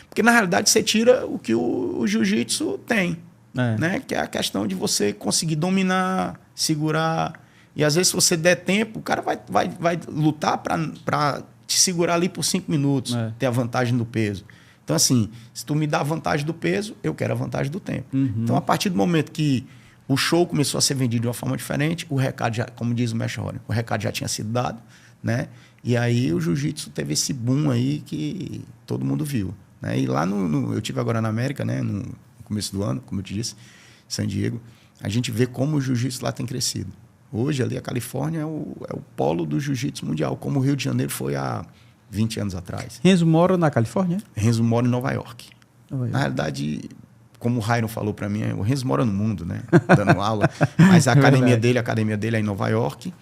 Porque na realidade você tira o que o jiu-jitsu tem, né? Que é a questão de você conseguir dominar, segurar, e às vezes se você der tempo, o cara vai lutar para te segurar ali por 5 minutos, ter a vantagem do peso. Então, assim, se tu me dá a vantagem do peso, eu quero a vantagem do tempo. Então, a partir do momento que o show começou a ser vendido de uma forma diferente, o recado já, como diz o mestre Rorion, o recado já tinha sido dado, né? E aí o jiu-jitsu teve esse boom aí que todo mundo viu, né? E lá eu tive agora na América, né? No começo do ano, como eu te disse, San Diego, a gente vê como o jiu-jitsu lá tem crescido. Hoje ali a Califórnia é o polo do jiu-jitsu mundial, como o Rio de Janeiro foi há 20 anos atrás. Renzo mora na Califórnia? Renzo mora em Nova York. Na realidade, como o Ryan falou para mim, o Renzo mora no mundo, né? Dando aula. Mas a academia dele é em Nova York.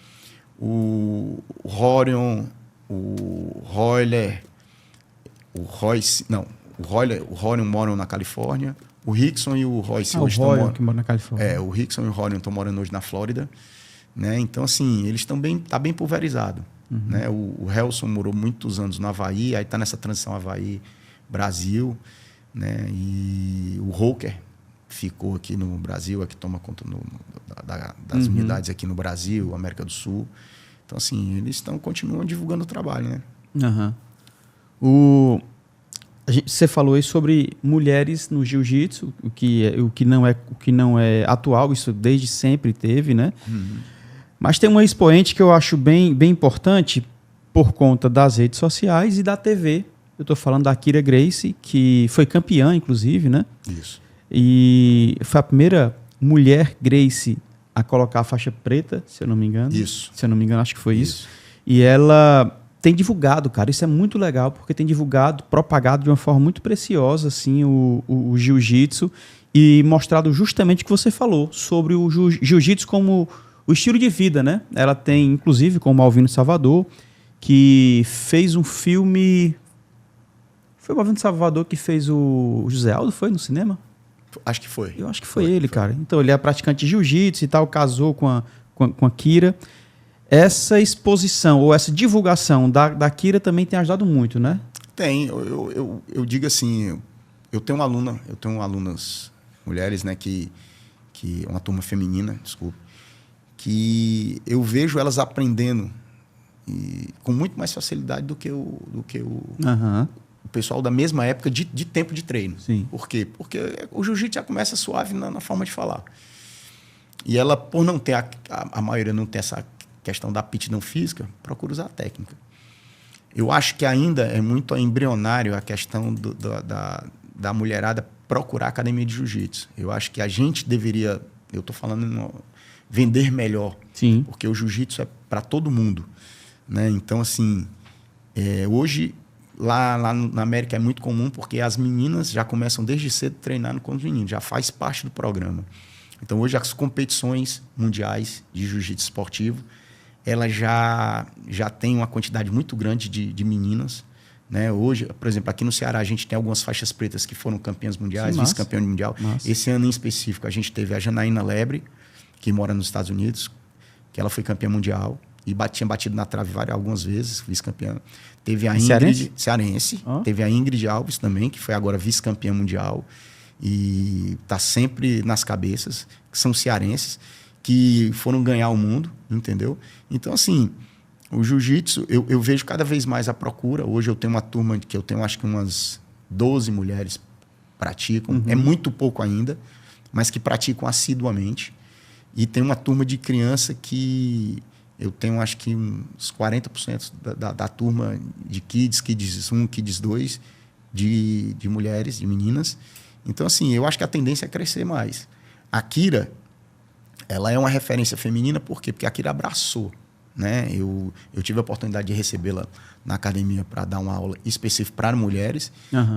O Rorion, o Royler, o Royce... Não, o Rorion moram na Califórnia. O Rickson e o Royce hoje estão morando... que mora na Califórnia. O Rickson e o Rorion estão morando hoje na Flórida. Né? Então, assim, eles estão bem... Tá bem pulverizado. Né? O Helson morou muitos anos no Havaí, aí está nessa transição Havaí-Brasil, né? E o Roker ficou aqui no Brasil, aqui toma conta das unidades aqui no Brasil, América do Sul. Então, assim, eles continuam divulgando o trabalho, né? Você falou aí sobre mulheres no jiu-jitsu, o que não é atual, isso desde sempre teve, né? Mas tem uma expoente que eu acho bem, bem importante por conta das redes sociais e da TV. Eu estou falando da Kyra Gracie, que foi campeã, inclusive, né? Isso. E foi a primeira mulher Gracie a colocar a faixa preta, se eu não me engano. Isso. Se eu não me engano, acho que foi isso. E ela tem divulgado, cara, isso é muito legal, porque tem divulgado, propagado de uma forma muito preciosa, assim, o jiu-jitsu e mostrado justamente o que você falou sobre o jiu-jitsu como o estilo de vida, né? Ela tem, inclusive, com o Malvino Salvador, que fez um filme... Foi o Malvino Salvador que fez o José Aldo, foi no cinema? Acho que foi. Eu acho que foi ele, cara. Então, ele é praticante de jiu-jitsu e tal, casou com a Kyra. Essa exposição, ou essa divulgação da Kyra também tem ajudado muito, né? Tem. Eu digo assim, eu tenho alunas mulheres, né, que uma turma feminina, desculpa, que eu vejo elas aprendendo com muito mais facilidade do que o pessoal da mesma época de tempo de treino. Sim. Por quê? Porque o jiu-jitsu já começa suave na forma de falar. E ela, por não ter, a maioria não ter essa questão da aptidão física, procura usar a técnica. Eu acho que ainda é muito embrionário a questão da mulherada procurar a academia de jiu-jitsu. Eu acho que a gente deveria, eu estou falando, vender melhor. Sim. Porque o jiu-jitsu é para todo mundo. Né? Então, assim, hoje, lá na América é muito comum, porque as meninas já começam desde cedo treinando com os meninos, já faz parte do programa. Então, hoje, as competições mundiais de jiu-jitsu esportivo, ela já tem uma quantidade muito grande de meninas. Né? Hoje, por exemplo, aqui no Ceará, a gente tem algumas faixas pretas que foram campeãs mundiais, vice-campeã mundial. Massa. Esse ano em específico, a gente teve a Janaína Lebre, que mora nos Estados Unidos, que ela foi campeã mundial e tinha batido na trave algumas vezes, vice-campeã. Teve a Ingrid, cearense. Teve a Ingrid Alves também, que foi agora vice-campeã mundial e está sempre nas cabeças, que são cearenses, que foram ganhar o mundo, entendeu? Então, assim, o jiu-jitsu, eu vejo cada vez mais a procura. Hoje eu tenho uma turma que eu tenho acho que umas 12 mulheres praticam. É muito pouco ainda, mas que praticam assiduamente. E tem uma turma de criança que eu tenho acho que uns 40% da turma de Kids 1, Kids 2, de mulheres, de meninas. Então, assim, eu acho que a tendência é crescer mais. A Kyra, ela é uma referência feminina, por quê? Porque a Kyra abraçou. Né? Eu tive a oportunidade de recebê-la na academia para dar uma aula específica para mulheres.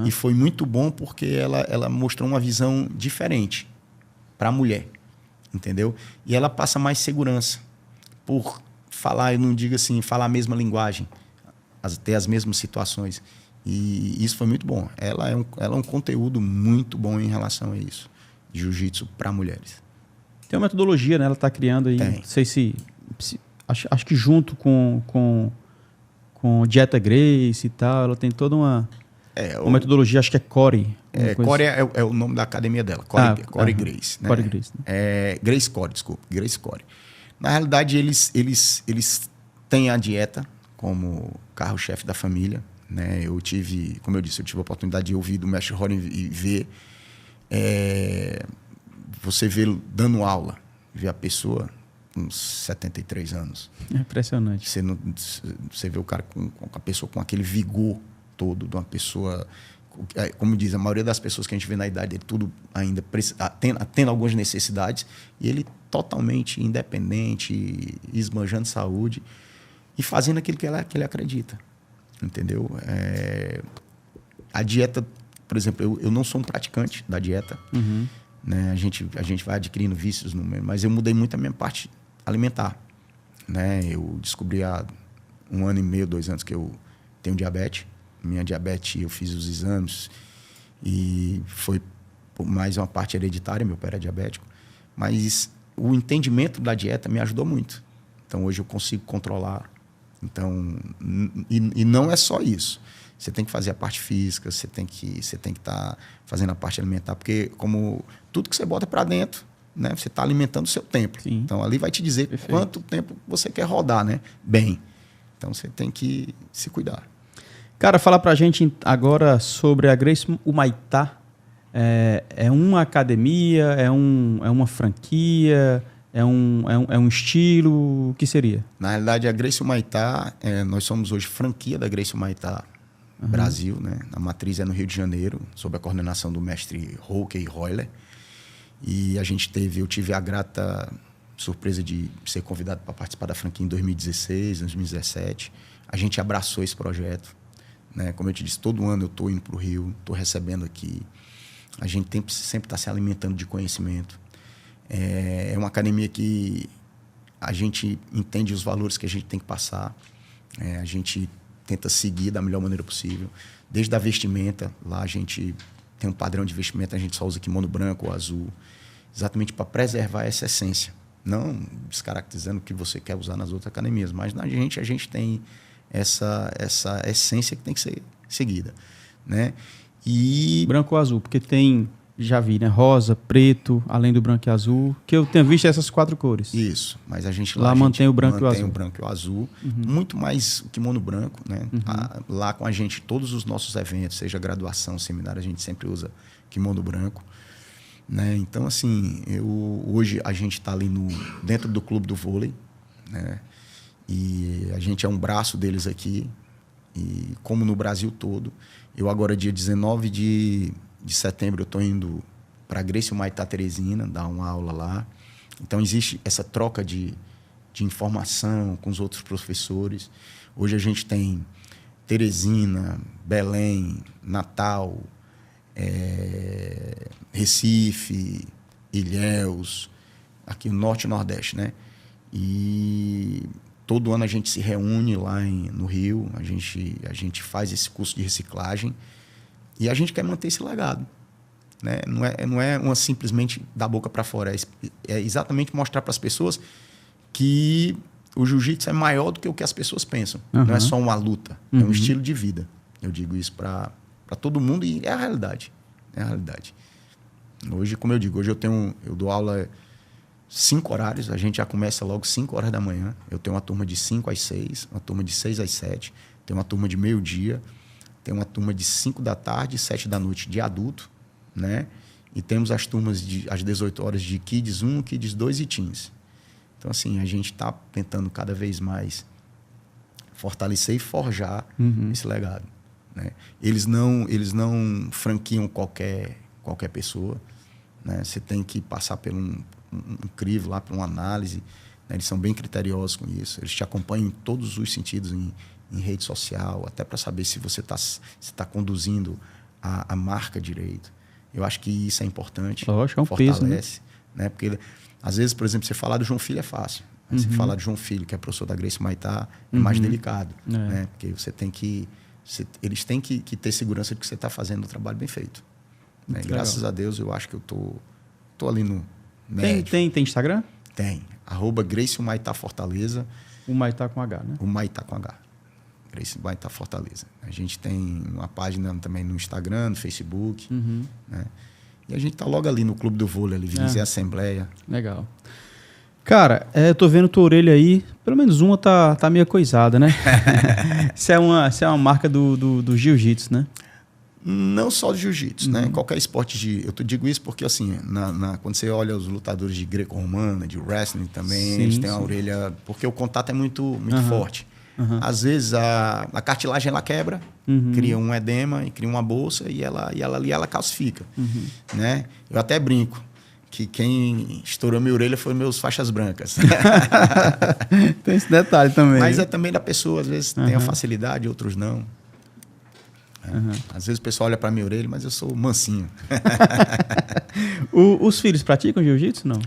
E foi muito bom porque ela mostrou uma visão diferente para a mulher. Entendeu? E ela passa mais segurança por falar, eu não digo assim, falar a mesma linguagem, ter as mesmas situações. E isso foi muito bom. Ela é um conteúdo muito bom em relação a isso, de jiu-jitsu para mulheres. Tem uma metodologia, né? Ela está criando aí, não sei se acho que junto com Dieta Gracie e tal, ela tem toda uma metodologia, acho que é Core. Core é o nome da academia dela, Core Gracie. Né? Core Gracie. Né? Gracie Core, desculpa, Gracie Core. Na realidade, eles têm a dieta como carro-chefe da família. Né? Como eu disse, eu tive a oportunidade de ouvir do mestre Rory e ver, você vê dando aula, ver a pessoa uns 73 anos. É impressionante. Você vê o cara com a pessoa com aquele vigor todo, de uma pessoa... Como diz, a maioria das pessoas que a gente vê na idade dele, tudo ainda tendo algumas necessidades, e ele totalmente independente, esbanjando saúde e fazendo aquilo que ele acredita. Entendeu? A dieta, por exemplo, eu não sou um praticante da dieta. Uhum. Né? A gente vai adquirindo vícios, mas eu mudei muito a minha parte alimentar. Né? Eu descobri há 1 ano e meio, 2 anos que eu tenho diabetes. Minha diabetes, eu fiz os exames e foi mais uma parte hereditária, meu pai era diabético. Mas o entendimento da dieta me ajudou muito. Então, hoje eu consigo controlar. Então, e não é só isso. Você tem que fazer a parte física, você tem que estar fazendo a parte alimentar, porque como tudo que você bota para dentro, né, você está alimentando o seu tempo. Sim. Então, ali vai te dizer quanto tempo você quer rodar, né? Bem. Então, você tem que se cuidar. Cara, fala pra gente agora sobre a Gracie Humaitá. É uma academia? É uma franquia? É um estilo? O que seria? Na realidade, a Gracie Humaitá, nós somos hoje franquia da Gracie Humaitá Brasil, né? A matriz é no Rio de Janeiro, sob a coordenação do mestre Roque Royler. E eu tive a grata surpresa de ser convidado para participar da franquia em 2016, 2017. A gente abraçou esse projeto. Né? Como eu te disse, todo ano eu estou indo para o Rio, estou recebendo aqui. A gente sempre está se alimentando de conhecimento. É uma academia que a gente entende os valores que a gente tem que passar. A gente tenta seguir da melhor maneira possível. Desde a vestimenta, lá a gente tem um padrão de vestimenta, a gente só usa kimono branco ou azul, exatamente para preservar essa essência. Não descaracterizando o que você quer usar nas outras academias, mas a gente tem essa essência que tem que ser seguida, né? E branco ou azul, porque tem, já vi, né? Rosa, preto, além do branco e azul, que eu tenho visto essas 4 cores. Isso, mas a gente lá mantém o branco e o azul. Mantém o branco e o azul, muito mais o kimono branco, né? Lá com a gente, todos os nossos eventos, seja graduação, seminário, a gente sempre usa kimono branco, né? Então, assim, hoje a gente está ali dentro do clube do vôlei, né? E a gente é um braço deles aqui, e como no Brasil todo. Eu agora, dia 19 de setembro, eu estou indo para a Gracie Humaitá Teresina, dar uma aula lá. Então, existe essa troca de informação com os outros professores. Hoje a gente tem Teresina, Belém, Natal, Recife, Ilhéus, aqui no Norte e Nordeste, né? E todo ano a gente se reúne lá no Rio, a gente faz esse curso de reciclagem e a gente quer manter esse legado. Né? Não é simplesmente da boca para fora, é exatamente mostrar para as pessoas que o jiu-jitsu é maior do que o que as pessoas pensam. Não é só uma luta, é um estilo de vida. Eu digo isso para todo mundo e é a realidade. É a realidade. Hoje, como eu digo, eu dou aula 5 horários, a gente já começa logo 5 horas da manhã. Eu tenho uma turma de 5 às 6, uma turma de 6 às 7, tenho uma turma de meio-dia, tenho uma turma de 5 da tarde e 7 da noite de adulto, né? E temos as turmas às 18 horas de Kids 1, Kids 2 e Teens. Então, assim, a gente está tentando cada vez mais fortalecer e forjar esse legado. Né? Eles não franquiam qualquer pessoa. Né? Você tem que passar por um crivo lá, por uma análise. Né? Eles são bem criteriosos com isso. Eles te acompanham em todos os sentidos, em rede social, até para saber se você está conduzindo a marca direito. Eu acho que isso é importante. Lógico, é um fortalece, peso, né? Porque, às vezes, por exemplo, você falar do João Filho é fácil. Você falar do João Filho, que é professor da Gracie Humaitá, é mais delicado. Né? Porque você tem que... eles têm que ter segurança de que você está fazendo um trabalho bem feito. Né? Graças a Deus, eu acho que eu tô ali no médio. Tem Instagram? Tem. @Gracie Humaitá Fortaleza. Humaitá com H, né? Humaitá com H. Gracie Humaitá Fortaleza. A gente tem uma página também no Instagram, no Facebook. Né? E a gente tá logo ali no Clube do Vôlei, ali, Vinícius Assembleia. Legal. Cara, eu tô vendo tua orelha aí, pelo menos uma tá meio coisada, né? Isso é uma marca do jiu-jitsu, né? Não só de jiu-jitsu, né? Qualquer esporte eu digo isso porque, assim, quando você olha os lutadores de greco-romana, de wrestling também, eles têm a orelha... Porque o contato é muito forte. Às vezes, a cartilagem, ela quebra, cria um edema, e cria uma bolsa, e ela calcifica, né? Eu até brinco que quem estourou minha orelha foi meus faixas brancas. Tem esse detalhe também. Mas é também da pessoa, às vezes tem a facilidade, outros não. Às vezes o pessoal olha para minha orelha, mas eu sou mansinho. Os filhos praticam jiu-jitsu, não?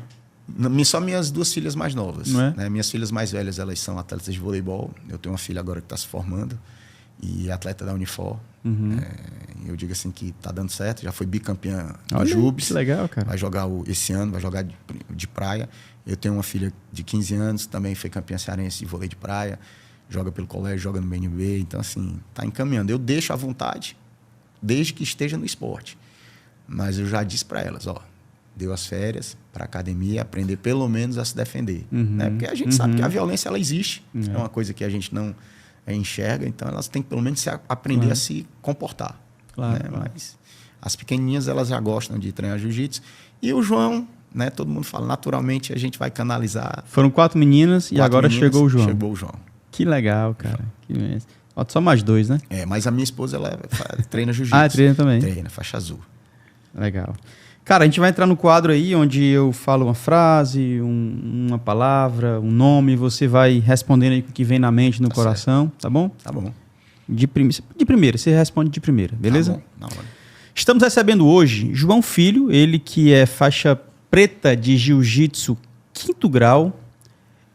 Só minhas 2 filhas mais novas. Não é? Né? Minhas filhas mais velhas, elas são atletas de voleibol. Eu tenho uma filha agora que está se formando e é atleta da Unifor. Eu digo assim que está dando certo. Já foi bicampeã do Jubes. Que legal, cara. Vai jogar esse ano, vai jogar de praia. Eu tenho uma filha de 15 anos, também foi campeã cearense de vôlei de praia. Joga pelo colégio, joga no BNB. Então, assim, está encaminhando. Eu deixo à vontade, desde que esteja no esporte. Mas eu já disse para elas, deu as férias para a academia, aprender pelo menos a se defender. Né? Porque a gente sabe que a violência, ela existe. É uma coisa que a gente não enxerga. Então, elas têm que pelo menos aprender a se comportar. Né? Mas as pequenininhas, elas já gostam de treinar jiu-jitsu. E o João, né? Todo mundo fala, naturalmente a gente vai canalizar. Foram 4 meninas e agora chegou o João. Chegou o João. Que legal, cara. Que imenso. Só mais 2, né? Mas a minha esposa, ela treina jiu-jitsu. Treina também? Treina, faixa azul. Legal. Cara, a gente vai entrar no quadro aí onde eu falo uma frase, uma palavra, um nome, você vai respondendo aí o que vem na mente, no coração, tá bom? Tá bom. De primeira, você responde de primeira, beleza? Tá bom, na hora. Estamos recebendo hoje João Filho, ele que é faixa preta de jiu-jitsu 5º grau,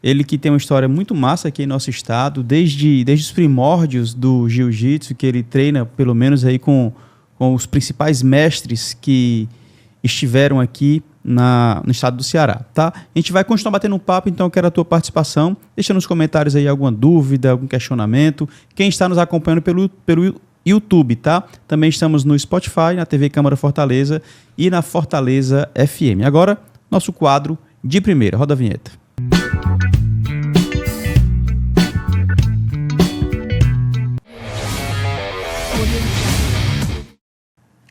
ele que tem uma história muito massa aqui em nosso estado, desde os primórdios do jiu-jitsu, que ele treina pelo menos aí com os principais mestres que estiveram aqui no estado do Ceará, tá? A gente vai continuar batendo um papo, então eu quero a tua participação. Deixa nos comentários aí alguma dúvida, algum questionamento. Quem está nos acompanhando pelo YouTube, tá? Também estamos no Spotify, na TV Câmara Fortaleza e na Fortaleza FM. Agora, nosso quadro de primeira. Roda a vinheta.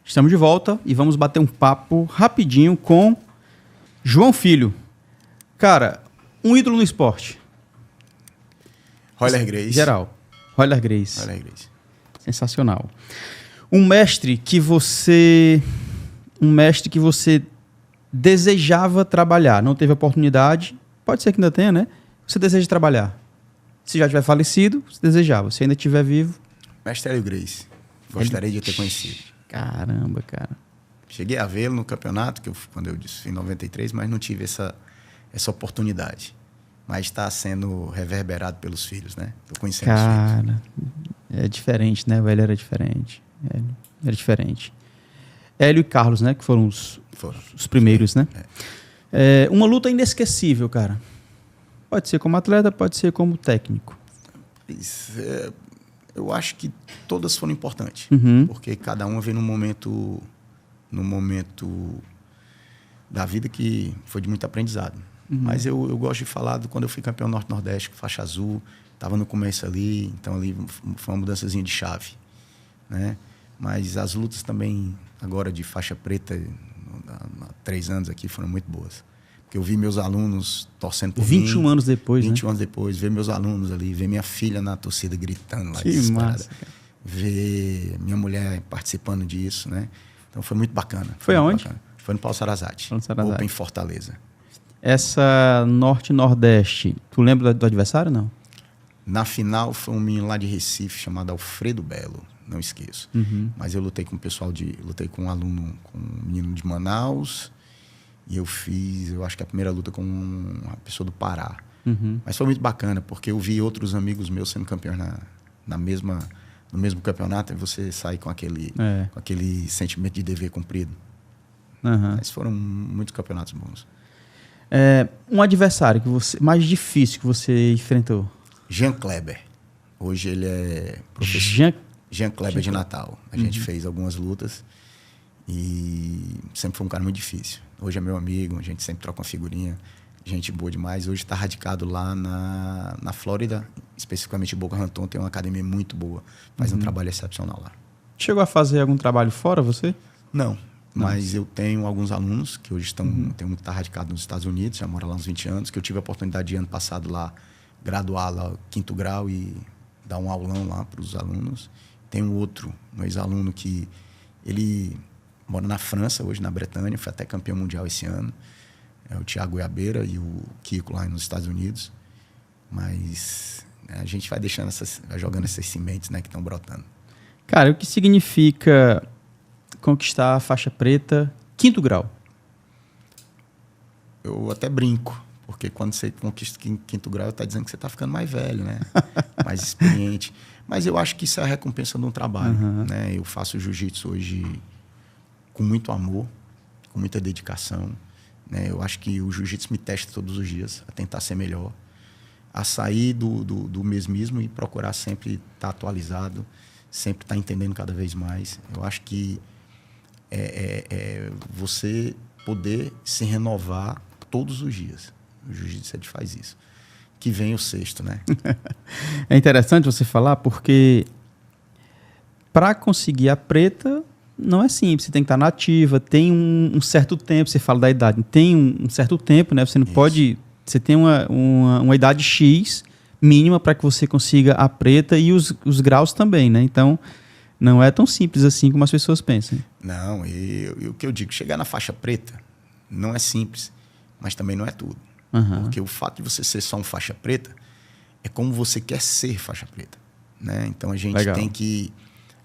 Estamos de volta e vamos bater um papo rapidinho com João Filho. Cara, um ídolo no esporte. Royler Gracie. Geral. Royler Gracie. Royler Gracie. Sensacional. Um mestre que você desejava trabalhar, não teve oportunidade, pode ser que ainda tenha, né? Você deseja trabalhar. Se já tiver falecido, você desejava. Se ainda estiver vivo... Mestre Hélio Gracie. Gostaria de ter conhecido. Caramba, cara. Cheguei a vê-lo no campeonato, quando eu disse em 93, mas não tive essa oportunidade. Mas está sendo reverberado pelos filhos, né? Estou conhecendo os filhos. Cara, é diferente, né? O Hélio era diferente. Era diferente. Hélio e Carlos, né? Que foram os primeiros, né? Uma luta inesquecível, cara. Pode ser como atleta, pode ser como técnico. Eu acho que todas foram importantes. Uhum. Porque cada uma veio num momento da vida que foi de muito aprendizado. Uhum. Mas eu gosto de falar quando eu fui campeão Norte-Nordeste, faixa azul, estava no começo ali, então ali foi uma mudançazinha de chave, né? Mas as lutas também, agora de faixa preta, há 3 anos aqui, foram muito boas. Porque eu vi meus alunos torcendo por 21 anos depois, 21 anos depois, ver meus alunos ali, ver minha filha na torcida gritando lá. Que massa, cara. Ver minha mulher participando disso, né? Então foi muito bacana. Foi aonde? Bacana. Foi no Paulo Sarazate. Open em Fortaleza. Essa Norte-Nordeste, tu lembra do adversário, não? Na final foi um menino lá de Recife chamado Alfredo Belo, não esqueço. Uhum. Mas eu lutei com o pessoal lutei com um aluno, com um menino de Manaus, e eu acho que a primeira luta com uma pessoa do Pará. Uhum. Mas foi muito bacana, porque eu vi outros amigos meus sendo campeões no mesmo campeonato, e você sai com aquele sentimento de dever cumprido. Uhum. Mas foram muitos campeonatos bons. Um adversário mais difícil que você enfrentou? Jean Kleber. Hoje ele é professor. Jean Kleber de Natal. A gente fez algumas lutas e sempre foi um cara muito difícil. Hoje é meu amigo, a gente sempre troca uma figurinha. Gente boa demais. Hoje está radicado lá na Flórida, especificamente em Boca Raton, tem uma academia muito boa. Faz um trabalho excepcional lá. Chegou a fazer algum trabalho fora, você? Não, mas eu tenho alguns alunos que hoje tem um que está radicado nos Estados Unidos, já mora lá uns 20 anos, que eu tive a oportunidade de ano passado lá, graduar lá 5º grau e dar um aulão lá para os alunos. Tem um outro, um ex-aluno que ele mora na França, hoje na Bretanha, foi até campeão mundial esse ano. É o Thiago Goiabeira e o Kiko lá nos Estados Unidos. Mas a gente vai deixando vai jogando essas sementes, né, que estão brotando. Cara, o que significa conquistar a faixa preta 5º grau? Eu até brinco, porque quando você conquista 5º grau, está dizendo que você está ficando mais velho, né? Mais experiente. Mas eu acho que isso é a recompensa de um trabalho. Né? Eu faço jiu-jitsu hoje com muito amor, com muita dedicação. Né? Eu acho que o jiu-jitsu me testa todos os dias a tentar ser melhor, a sair do mesmismo e procurar sempre estar atualizado, sempre estar entendendo cada vez mais. Eu acho que você poder se renovar todos os dias. O jiu-jitsu faz isso. Que vem o sexto, né? É interessante você falar porque para conseguir a preta não é simples. Você tem que estar na ativa, tem um certo tempo, você fala da idade, tem um certo tempo, né? Você não pode... Você tem uma idade X mínima para que você consiga a preta e os graus também, né? Então, não é tão simples assim como as pessoas pensam. Não, e o que eu digo, chegar na faixa preta não é simples, mas também não é tudo. Porque o fato de você ser só um faixa preta é como você quer ser faixa preta, né? Então a gente tem que...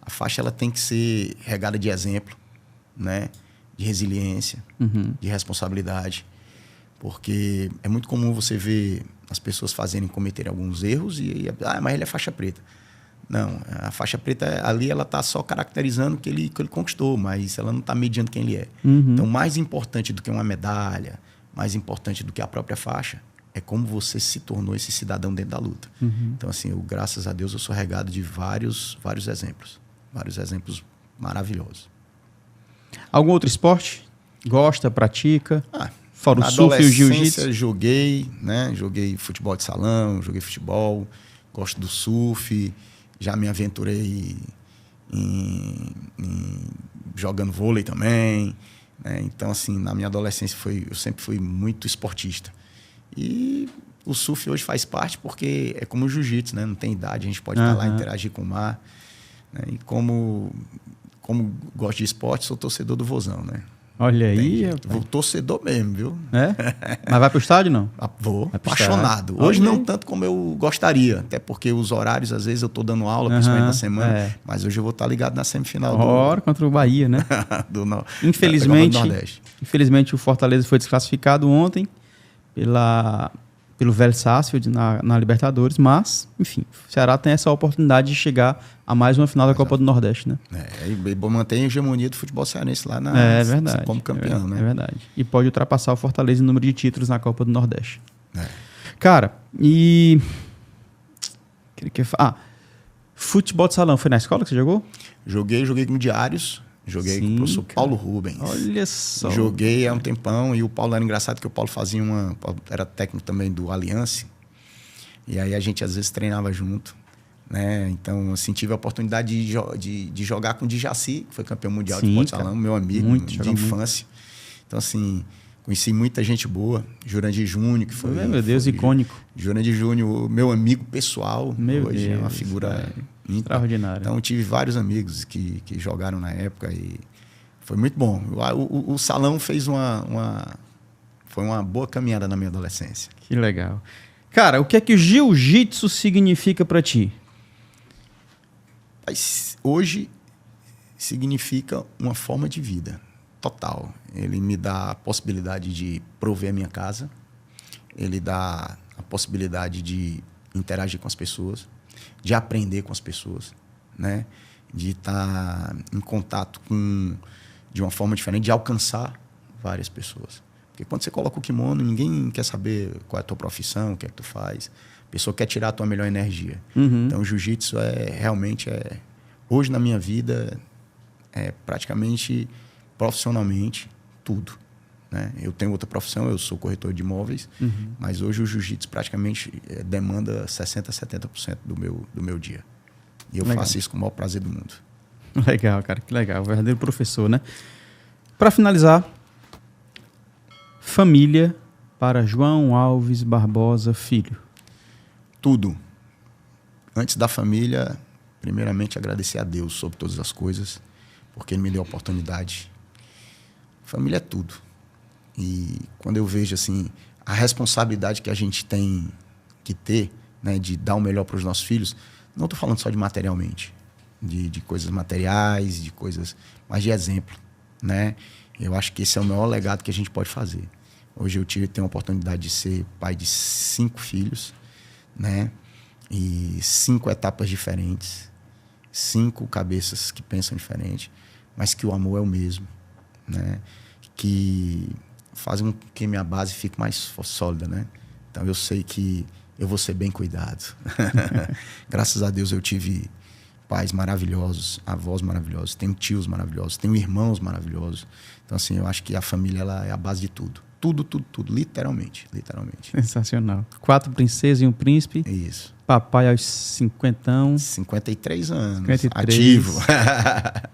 A faixa ela tem que ser regada de exemplo, né? De resiliência, de responsabilidade. Porque é muito comum você ver as pessoas cometerem alguns erros mas ele é faixa preta. Não, a faixa preta ali ela está só caracterizando o que ele conquistou, mas ela não está medindo quem ele é. Então, mais importante do que uma medalha, mais importante do que a própria faixa, é como você se tornou esse cidadão dentro da luta. Então, assim, graças a Deus, eu sou regado de vários exemplos. Vários exemplos maravilhosos. Algum outro esporte? Gosta, pratica? Fora o na surf e o jiu-jitsu? Joguei, né? Joguei futebol de salão, joguei futebol, gosto do surf, já me aventurei jogando vôlei também. Né? Então, assim, na minha adolescência eu sempre fui muito esportista. E o surf hoje faz parte porque é como o jiu-jitsu, né? Não tem idade, a gente pode estar lá, interagir com o mar. Né? E como gosto de esporte, sou torcedor do Vozão, né? Olha aí. Vou torcedor mesmo, viu? É? Mas vai pro estádio, não? Vou, apaixonado. Hoje não tanto como eu gostaria, até porque os horários, às vezes, eu tô dando aula, principalmente na semana, mas hoje eu vou estar ligado na semifinal. Contra o Bahia, né? Infelizmente, infelizmente, o Fortaleza foi desclassificado ontem pelo Velho Sarsfield na Libertadores, mas, enfim, o Ceará tem essa oportunidade de chegar a mais uma final da Copa do Nordeste, né? E mantém a hegemonia do futebol cearense lá verdade, como campeão, né? É verdade. E pode ultrapassar o Fortaleza em número de títulos na Copa do Nordeste. Cara, e... futebol de salão, foi na escola que você jogou? Joguei com Diários. Joguei com o professor Paulo Rubens. Olha só. Joguei há um tempão e o Paulo era engraçado que o Paulo era técnico também do Aliança. E aí a gente às vezes treinava junto. Né? Então, assim, tive a oportunidade de jogar com o Djaci, que foi campeão mundial de futebol de salão, meu amigo de infância. Então, assim, conheci muita gente boa. Jurandir Júnior, que foi... Meu Deus, icônico. Jurandir Júnior, meu amigo pessoal. Meu hoje Deus, é uma figura... extraordinário. Então, tive vários amigos que jogaram na época e foi muito bom. O salão foi uma boa caminhada na minha adolescência. Que legal. Cara, o que é que o jiu-jitsu significa para ti? Hoje significa uma forma de vida total. Ele me dá a possibilidade de prover a minha casa, ele dá a possibilidade de interagir com as pessoas, de aprender com as pessoas, né? De estar em contato de uma forma diferente, de alcançar várias pessoas. Porque quando você coloca o kimono, ninguém quer saber qual é a tua profissão, o que é que tu faz. A pessoa quer tirar a tua melhor energia. Então, o jiu-jitsu realmente hoje na minha vida, praticamente, profissionalmente, tudo. Né? Eu tenho outra profissão, eu sou corretor de imóveis, mas hoje o jiu-jitsu praticamente demanda 60%, 70% do meu dia. E eu faço isso com o maior prazer do mundo. Legal, cara, que legal. Verdadeiro professor, né? Para finalizar, família para João Alves Barbosa Filho. Tudo. Antes da família, primeiramente agradecer a Deus sobre todas as coisas, porque Ele me deu a oportunidade. Família é tudo. E quando eu vejo assim a responsabilidade que a gente tem que ter, né, de dar o melhor para os nossos filhos, não estou falando só de materialmente, de coisas materiais, de coisas, mas de exemplo, né? Eu acho que esse é o maior legado que a gente pode fazer. Hoje eu tenho a oportunidade de ser pai de 5 filhos, né? E 5 etapas diferentes, 5 cabeças que pensam diferente, mas que o amor é o mesmo, né? Que fazem com que minha base fique mais sólida, né? Então eu sei que eu vou ser bem cuidado. Graças a Deus eu tive pais maravilhosos, avós maravilhosos, tenho tios maravilhosos, tenho irmãos maravilhosos. Então assim, eu acho que a família ela é a base de tudo. Tudo, literalmente. Sensacional. 4 princesas e um príncipe. Isso. Papai aos 50. 53 anos. 53. Ativo.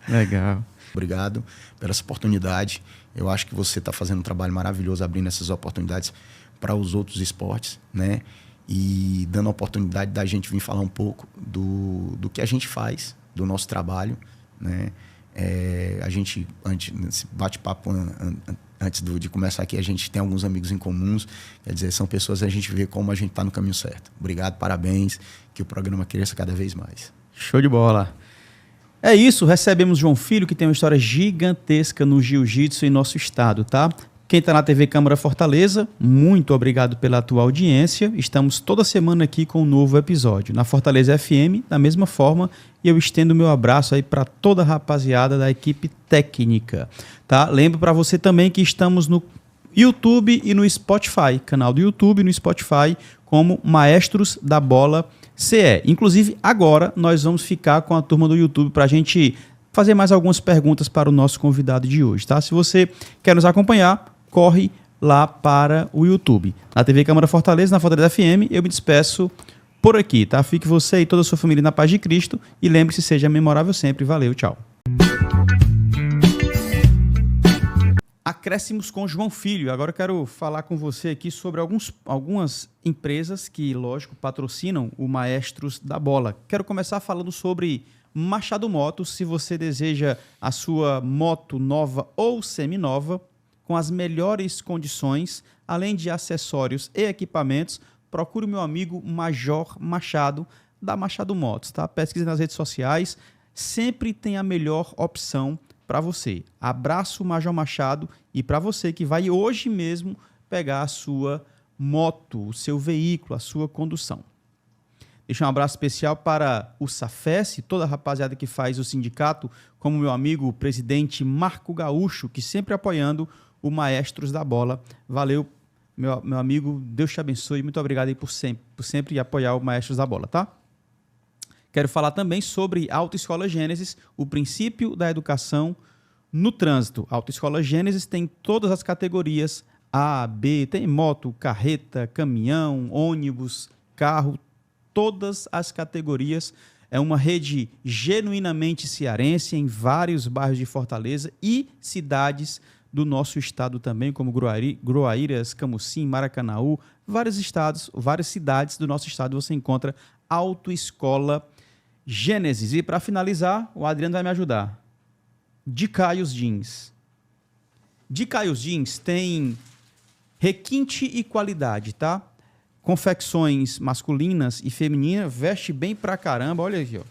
Legal. Obrigado pela essa oportunidade. Eu acho que você está fazendo um trabalho maravilhoso abrindo essas oportunidades para os outros esportes, né? E dando a oportunidade da gente vir falar um pouco do que a gente faz, do nosso trabalho, né? A gente, nesse bate-papo antes de começar aqui, a gente tem alguns amigos em comuns, quer dizer, são pessoas que a gente vê como a gente está no caminho certo. Obrigado, parabéns, que o programa cresça cada vez mais. Show de bola. É isso, recebemos João Filho, que tem uma história gigantesca no jiu-jitsu em nosso estado, tá? Quem está na TV Câmara Fortaleza, muito obrigado pela tua audiência. Estamos toda semana aqui com um novo episódio. Na Fortaleza FM, da mesma forma, e eu estendo meu abraço aí para toda a rapaziada da equipe técnica, tá? Lembro para você também que estamos no YouTube e no Spotify, canal do YouTube e no Spotify, como Maestros da Bola CE. Inclusive, agora nós vamos ficar com a turma do YouTube para a gente fazer mais algumas perguntas para o nosso convidado de hoje, tá? Se você quer nos acompanhar, corre lá para o YouTube. Na TV Câmara Fortaleza, na Fortaleza FM, eu me despeço por aqui, tá? Fique você e toda a sua família na paz de Cristo e lembre-se, seja memorável sempre. Valeu, tchau. Acréscimos com João Filho. Agora eu quero falar com você aqui sobre algumas empresas que, lógico, patrocinam o Maestros da Bola. Quero começar falando sobre Machado Motos. Se você deseja a sua moto nova ou seminova, com as melhores condições, além de acessórios e equipamentos, procure o meu amigo Major Machado, da Machado Motos, tá? Pesquise nas redes sociais, sempre tem a melhor opção para você. Abraço, Major Machado, e para você que vai hoje mesmo pegar a sua moto, o seu veículo, a sua condução. Deixa um abraço especial para o Safes, toda a rapaziada que faz o sindicato, como meu amigo o presidente Marco Gaúcho, que sempre apoiando o Maestros da Bola. Valeu, meu amigo, Deus te abençoe, muito obrigado aí por sempre apoiar o Maestros da Bola, tá? Quero falar também sobre Autoescola Gênesis, o princípio da educação no trânsito. A Autoescola Gênesis tem todas as categorias A, B, tem moto, carreta, caminhão, ônibus, carro, todas as categorias. É uma rede genuinamente cearense em vários bairros de Fortaleza e cidades do nosso estado também, como Groaíras, Camucim, Maracanaú, vários estados, várias cidades do nosso estado você encontra Autoescola Gênesis. E para finalizar, o Adriano vai me ajudar. De Caios Jeans. De Caios Jeans tem requinte e qualidade, tá? Confecções masculinas e femininas, veste bem pra caramba, olha aqui, ó.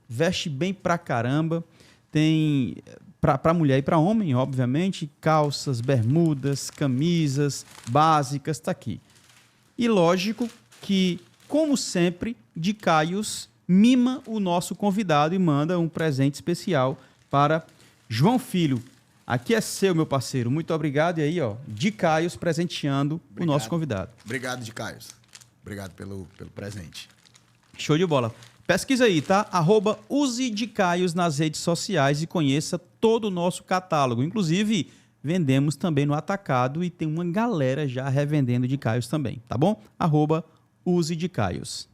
Veste bem pra caramba. Tem para mulher e para homem, obviamente, calças, bermudas, camisas básicas, tá aqui. E lógico que, como sempre, De Caios mima o nosso convidado e manda um presente especial para João Filho. Aqui é seu, meu parceiro. Muito obrigado. E aí, ó, De Caios presenteando o nosso convidado. Obrigado, De Caios. Obrigado pelo presente. Show de bola. Pesquisa aí, tá? @use de Caios nas redes sociais e conheça todo o nosso catálogo. Inclusive, vendemos também no atacado e tem uma galera já revendendo De Caios também, tá bom? @use de Caios.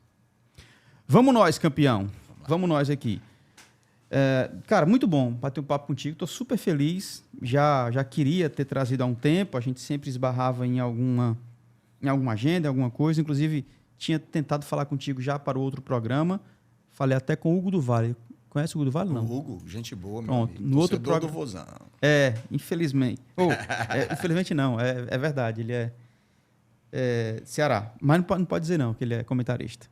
Vamos nós, campeão. Vamos nós aqui. Cara, muito bom bater um papo contigo. Tô super feliz. Já queria ter trazido há um tempo. A gente sempre esbarrava em alguma agenda, em alguma coisa. Inclusive, tinha tentado falar contigo já para o outro programa. Falei até com o Hugo do Vale. Conhece o Hugo do Vale? Não. O Hugo, gente boa, meu Pronto. amigo. No outro Torcedor programa. do Vozão. Infelizmente. Infelizmente não, é verdade. Ele é Ceará. Mas não pode dizer não, que ele é comentarista.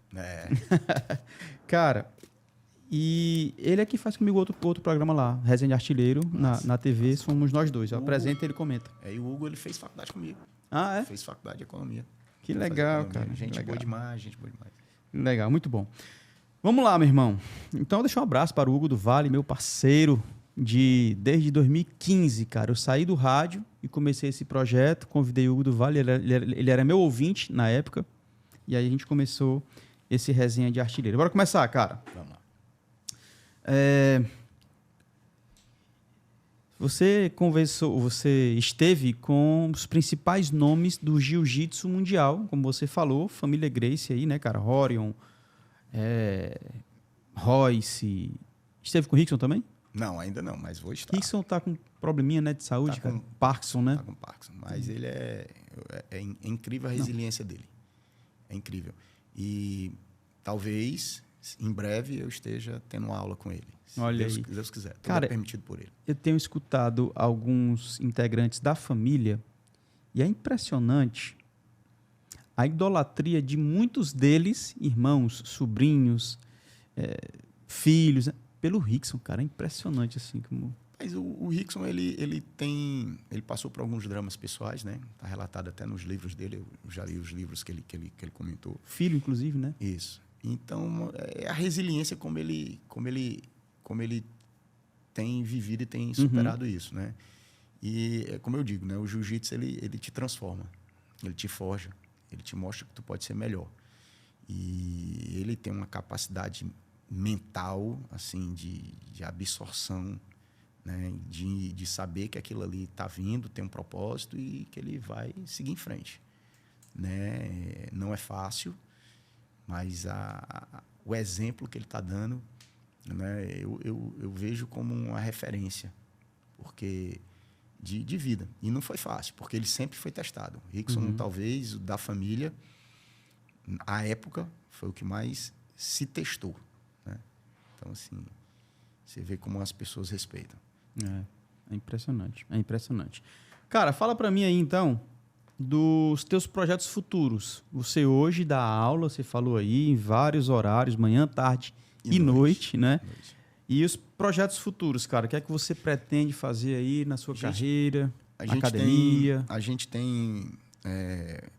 Cara, e ele é que faz comigo outro programa lá, Resenha de Artilheiro, na TV. Somos nós dois. Eu apresento e ele comenta. E o Hugo, ele fez faculdade comigo. Ah, é? Fez faculdade de economia. Que legal, cara. Gente legal. boa demais, gente boa demais. Legal, muito bom. Vamos lá, meu irmão. Então, deixa um abraço para o Hugo do Vale, meu parceiro desde 2015, cara. Eu saí do rádio e comecei esse projeto, convidei o Hugo do Vale, ele era meu ouvinte na época, e aí a gente começou esse Resenha de Artilheiro. Bora começar, cara. Vamos lá. Você esteve com os principais nomes do jiu-jitsu mundial, como você falou, família Gracie aí, né, cara? Horion, Royce. Esteve com o Rickson também? Não, ainda não, mas vou estar. Rickson tá com probleminha, né, de saúde, cara? Parkinson, né? Tá com Parkinson, mas ele é incrível a resiliência dele. É incrível. E talvez, em breve, eu esteja tendo aula com ele. Se Olha Deus, aí. Deus quiser. Tudo Cara, é permitido por ele. Eu tenho escutado alguns integrantes da família e é impressionante a idolatria de muitos deles, irmãos, sobrinhos, filhos, pelo Rickson, cara. É impressionante, assim, como... Mas o Rickson, ele passou por alguns dramas pessoais, né? Tá relatado até nos livros dele. Eu já li os livros que ele comentou. Filho, inclusive, né? Isso. Então, é a resiliência como ele tem vivido e tem superado isso, né? E, como eu digo, né? O jiu-jitsu, ele te transforma. Ele te forja. Ele te mostra que tu pode ser melhor. E ele tem uma capacidade mental, assim, de absorção, né? De saber que aquilo ali está vindo, tem um propósito e que ele vai seguir em frente, né? Não é fácil, mas o exemplo que ele está dando, né? Eu vejo como uma referência, porque de vida. E não foi fácil, porque ele sempre foi testado. Rickson, talvez, da família, à época, foi o que mais se testou, né? Então, assim, você vê como as pessoas respeitam. É impressionante, é impressionante. Cara, fala pra mim aí, então, dos teus projetos futuros. Você hoje dá aula, você falou aí, em vários horários, manhã, tarde e noite, né? Noite. E os projetos futuros, cara, o que é que você pretende fazer aí na sua carreira, na academia?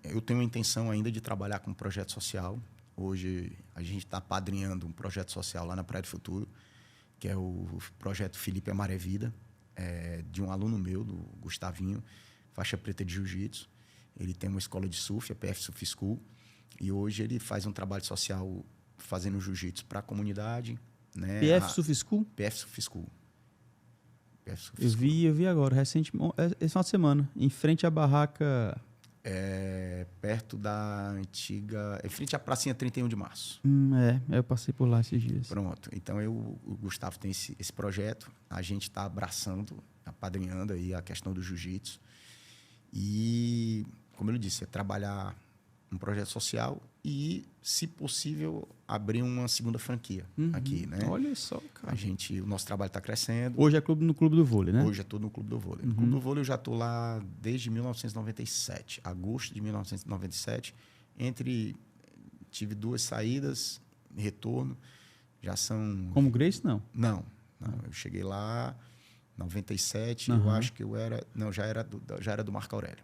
Eu tenho a intenção ainda de trabalhar com um projeto social. Hoje a gente está apadrinhando um projeto social lá na Praia do Futuro, que é o projeto Felipe Amaré Vida, de um aluno meu, do Gustavinho, faixa preta de jiu-jitsu. Ele tem uma escola de surf, a PF Surf School, e hoje ele faz um trabalho social fazendo jiu-jitsu para a comunidade, né? PF Surf School? PF Surf School. Eu vi agora, recentemente, esse final de semana, em frente à barraca... perto da antiga... Em frente à pracinha 31 de março. Eu passei por lá esses dias. Pronto. Então, o Gustavo tem esse projeto. A gente está abraçando, apadrinhando aí a questão do jiu-jitsu. E, como eu disse, é trabalhar um projeto social e, se possível, abrir uma segunda franquia aqui, né? Olha só, cara. O nosso trabalho está crescendo. Hoje é no Clube do Vôlei, né? Hoje é tudo no Clube do Vôlei. No Clube do Vôlei eu já estou lá desde 1997, agosto de 1997. Tive 2 saídas, retorno, já são... Como Grace, não? Não. Eu cheguei lá em 97, eu acho que eu era... Não, já era do Marco Aurélio.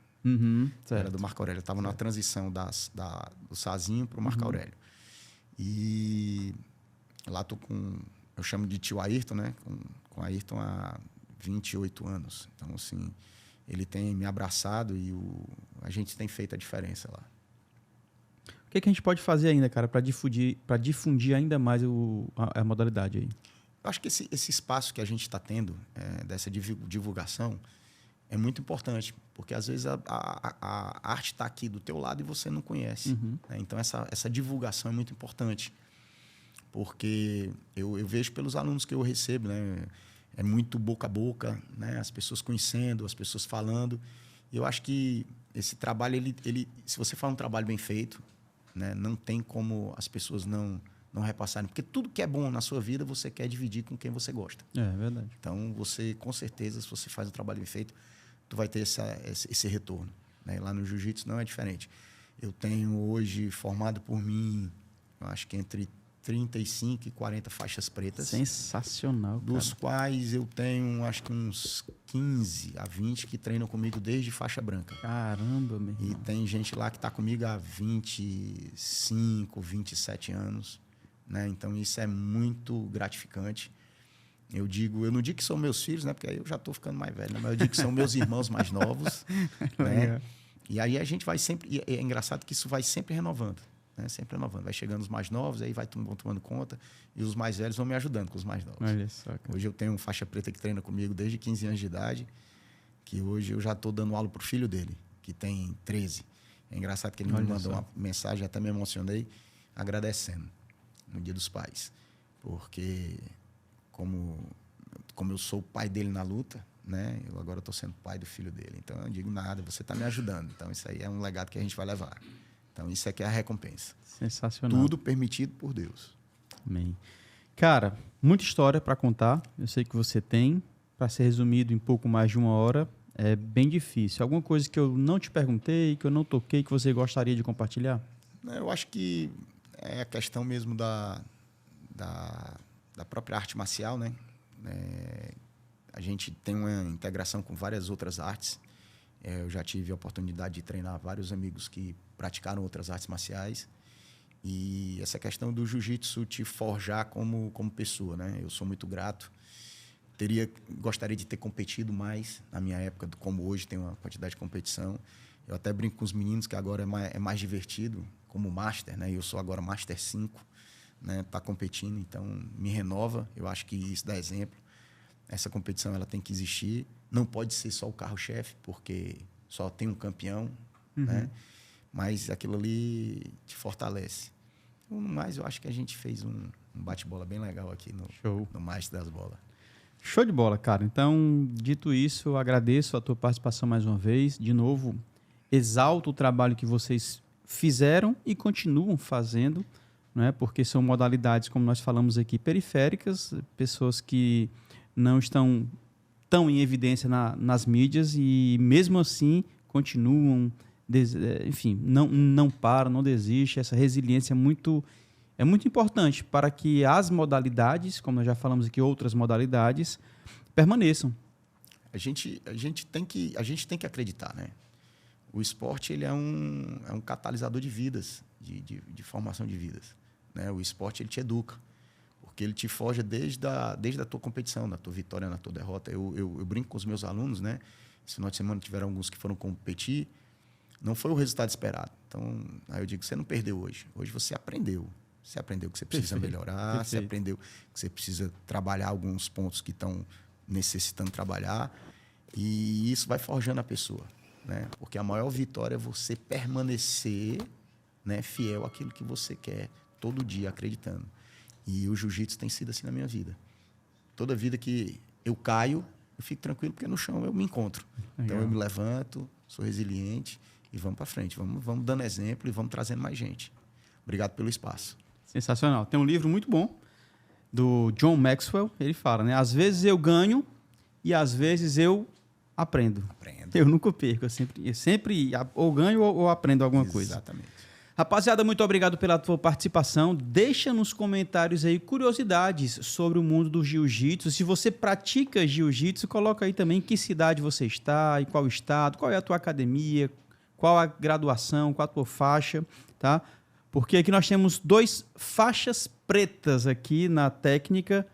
Era do Marco Aurélio. Eu estava na transição do Sazinho para o Marco Aurélio. E lá estou com... Eu chamo de tio Ayrton, né? Com Ayrton há 28 anos. Então, assim, ele tem me abraçado e a gente tem feito a diferença lá. O que a gente pode fazer ainda, cara, para difundir ainda mais a modalidade aí? Eu acho que esse espaço que a gente está tendo, dessa divulgação, é muito importante, porque às vezes a arte está aqui do teu lado e você não conhece. Né? Então, essa divulgação é muito importante. porque eu vejo pelos alunos que eu recebo, né? É muito boca a boca, né? As pessoas conhecendo, as pessoas falando. E eu acho que esse trabalho, se você faz um trabalho bem feito, né? Não tem como as pessoas não repassarem. Porque tudo que é bom na sua vida, você quer dividir com quem você gosta. É verdade. Então, você, com certeza, se você faz um trabalho bem feito, tu vai ter esse retorno, né? Lá no jiu-jitsu não é diferente. Eu tenho hoje formado por mim, eu acho que entre 35 e 40 faixas pretas. Sensacional, cara. Dos quais eu tenho, acho que uns 15 a 20 que treinam comigo desde faixa branca. Caramba, meu irmão. E tem gente lá que está comigo há 25, 27 anos. Né? Então, isso é muito gratificante. Eu não digo que são meus filhos, né? Porque aí eu já estou ficando mais velho, né? Mas eu digo que são meus irmãos mais novos. Né? E aí a gente vai sempre... E é engraçado que isso vai sempre renovando. Né? Sempre renovando. Vai chegando os mais novos, aí vão tomando conta. E os mais velhos vão me ajudando com os mais novos. Olha só, cara. Hoje eu tenho um faixa preta que treina comigo desde 15 anos de idade. Que hoje eu já estou dando aula para o filho dele, que tem 13. É engraçado que ele me mandou uma mensagem, até me emocionei, agradecendo no Dia dos Pais. Porque... Como eu sou o pai dele na luta, né? Eu agora estou sendo pai do filho dele. Então, eu não digo nada, você está me ajudando. Então, isso aí é um legado que a gente vai levar. Então, isso aqui é a recompensa. Sensacional. Tudo permitido por Deus. Amém. Cara, muita história para contar. Eu sei que você tem. Para ser resumido em pouco mais de 1 hora, é bem difícil. Alguma coisa que eu não te perguntei, que eu não toquei, que você gostaria de compartilhar? Eu acho que é a questão mesmo da própria arte marcial, né? A gente tem uma integração com várias outras artes. Eu já tive a oportunidade de treinar vários amigos que praticaram outras artes marciais. E essa questão do jiu-jitsu te forjar como pessoa, né? Eu sou muito grato. Gostaria de ter competido mais na minha época, como hoje tem uma quantidade de competição. Eu até brinco com os meninos que agora é mais divertido, como Master, né? Eu sou agora Master 5. Né, tá competindo, então me renova. Eu acho que isso dá exemplo. Essa competição ela tem que existir. Não pode ser só o carro-chefe, porque só tem um campeão, né? Mas aquilo ali te fortalece. No mais, eu acho que a gente fez um bate-bola bem legal aqui no Master das Bolas. Show de bola, cara. Então, dito isso, eu agradeço a tua participação mais uma vez. De novo, exalto o trabalho que vocês fizeram e continuam fazendo. Né? Porque são modalidades, como nós falamos aqui, periféricas, pessoas que não estão tão em evidência nas mídias e, mesmo assim, continuam, enfim, não param, não desistem. Essa resiliência é muito importante para que as modalidades, como nós já falamos aqui, outras modalidades, permaneçam. A gente tem que acreditar, né? O esporte ele é um catalisador de vidas, de formação de vidas. Né? O esporte ele te educa, porque ele te forja desde a tua competição, da tua vitória, na tua derrota. Eu brinco com os meus alunos, né? Esse final de semana tiveram alguns que foram competir, não foi o resultado esperado. Então, aí eu digo, você não perdeu hoje. Hoje você aprendeu. Você aprendeu que você precisa melhorar, você aprendeu que você precisa trabalhar alguns pontos que estão necessitando trabalhar, e isso vai forjando a pessoa. Né? Porque a maior vitória é você permanecer, né, fiel àquilo que você quer, todo dia acreditando. E o jiu-jitsu tem sido assim na minha vida. Toda vida que eu caio, eu fico tranquilo, porque no chão eu me encontro. Legal. Então eu me levanto, sou resiliente e vamos para frente. Vamos dando exemplo e vamos trazendo mais gente. Obrigado pelo espaço. Sensacional. Tem um livro muito bom do John Maxwell. Ele fala, né? Às vezes eu ganho e às vezes eu aprendo. Eu nunca perco. Eu sempre ou ganho ou aprendo alguma coisa. Exatamente. Rapaziada, muito obrigado pela tua participação. Deixa nos comentários aí curiosidades sobre o mundo do jiu-jitsu. Se você pratica jiu-jitsu, coloca aí também em que cidade você está, em qual estado, qual é a tua academia, qual a graduação, qual a tua faixa, tá? Porque aqui nós temos 2 faixas pretas aqui na técnica.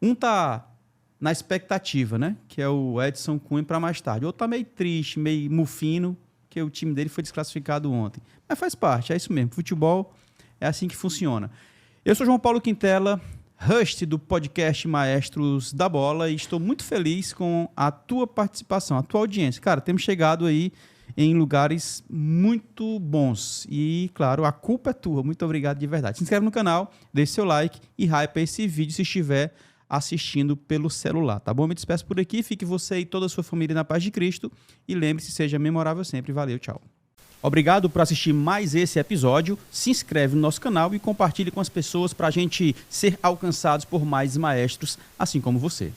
Um tá na expectativa, né? Que é o Edson Cunha para mais tarde. O outro tá meio triste, meio mufino, que o time dele foi desclassificado ontem. Mas faz parte, é isso mesmo. Futebol é assim que funciona. Eu sou João Paulo Quintela, host do podcast Maestros da Bola, e estou muito feliz com a tua participação, a tua audiência. Cara, temos chegado aí em lugares muito bons. E, claro, a culpa é tua. Muito obrigado de verdade. Se inscreve no canal, deixe seu like e hype esse vídeo se estiver assistindo pelo celular, tá bom? Eu me despeço por aqui. Fique você e toda a sua família na paz de Cristo. E lembre-se, seja memorável sempre. Valeu, tchau. Obrigado por assistir mais esse episódio. Se inscreve no nosso canal e compartilhe com as pessoas para a gente ser alcançados por mais maestros, assim como você.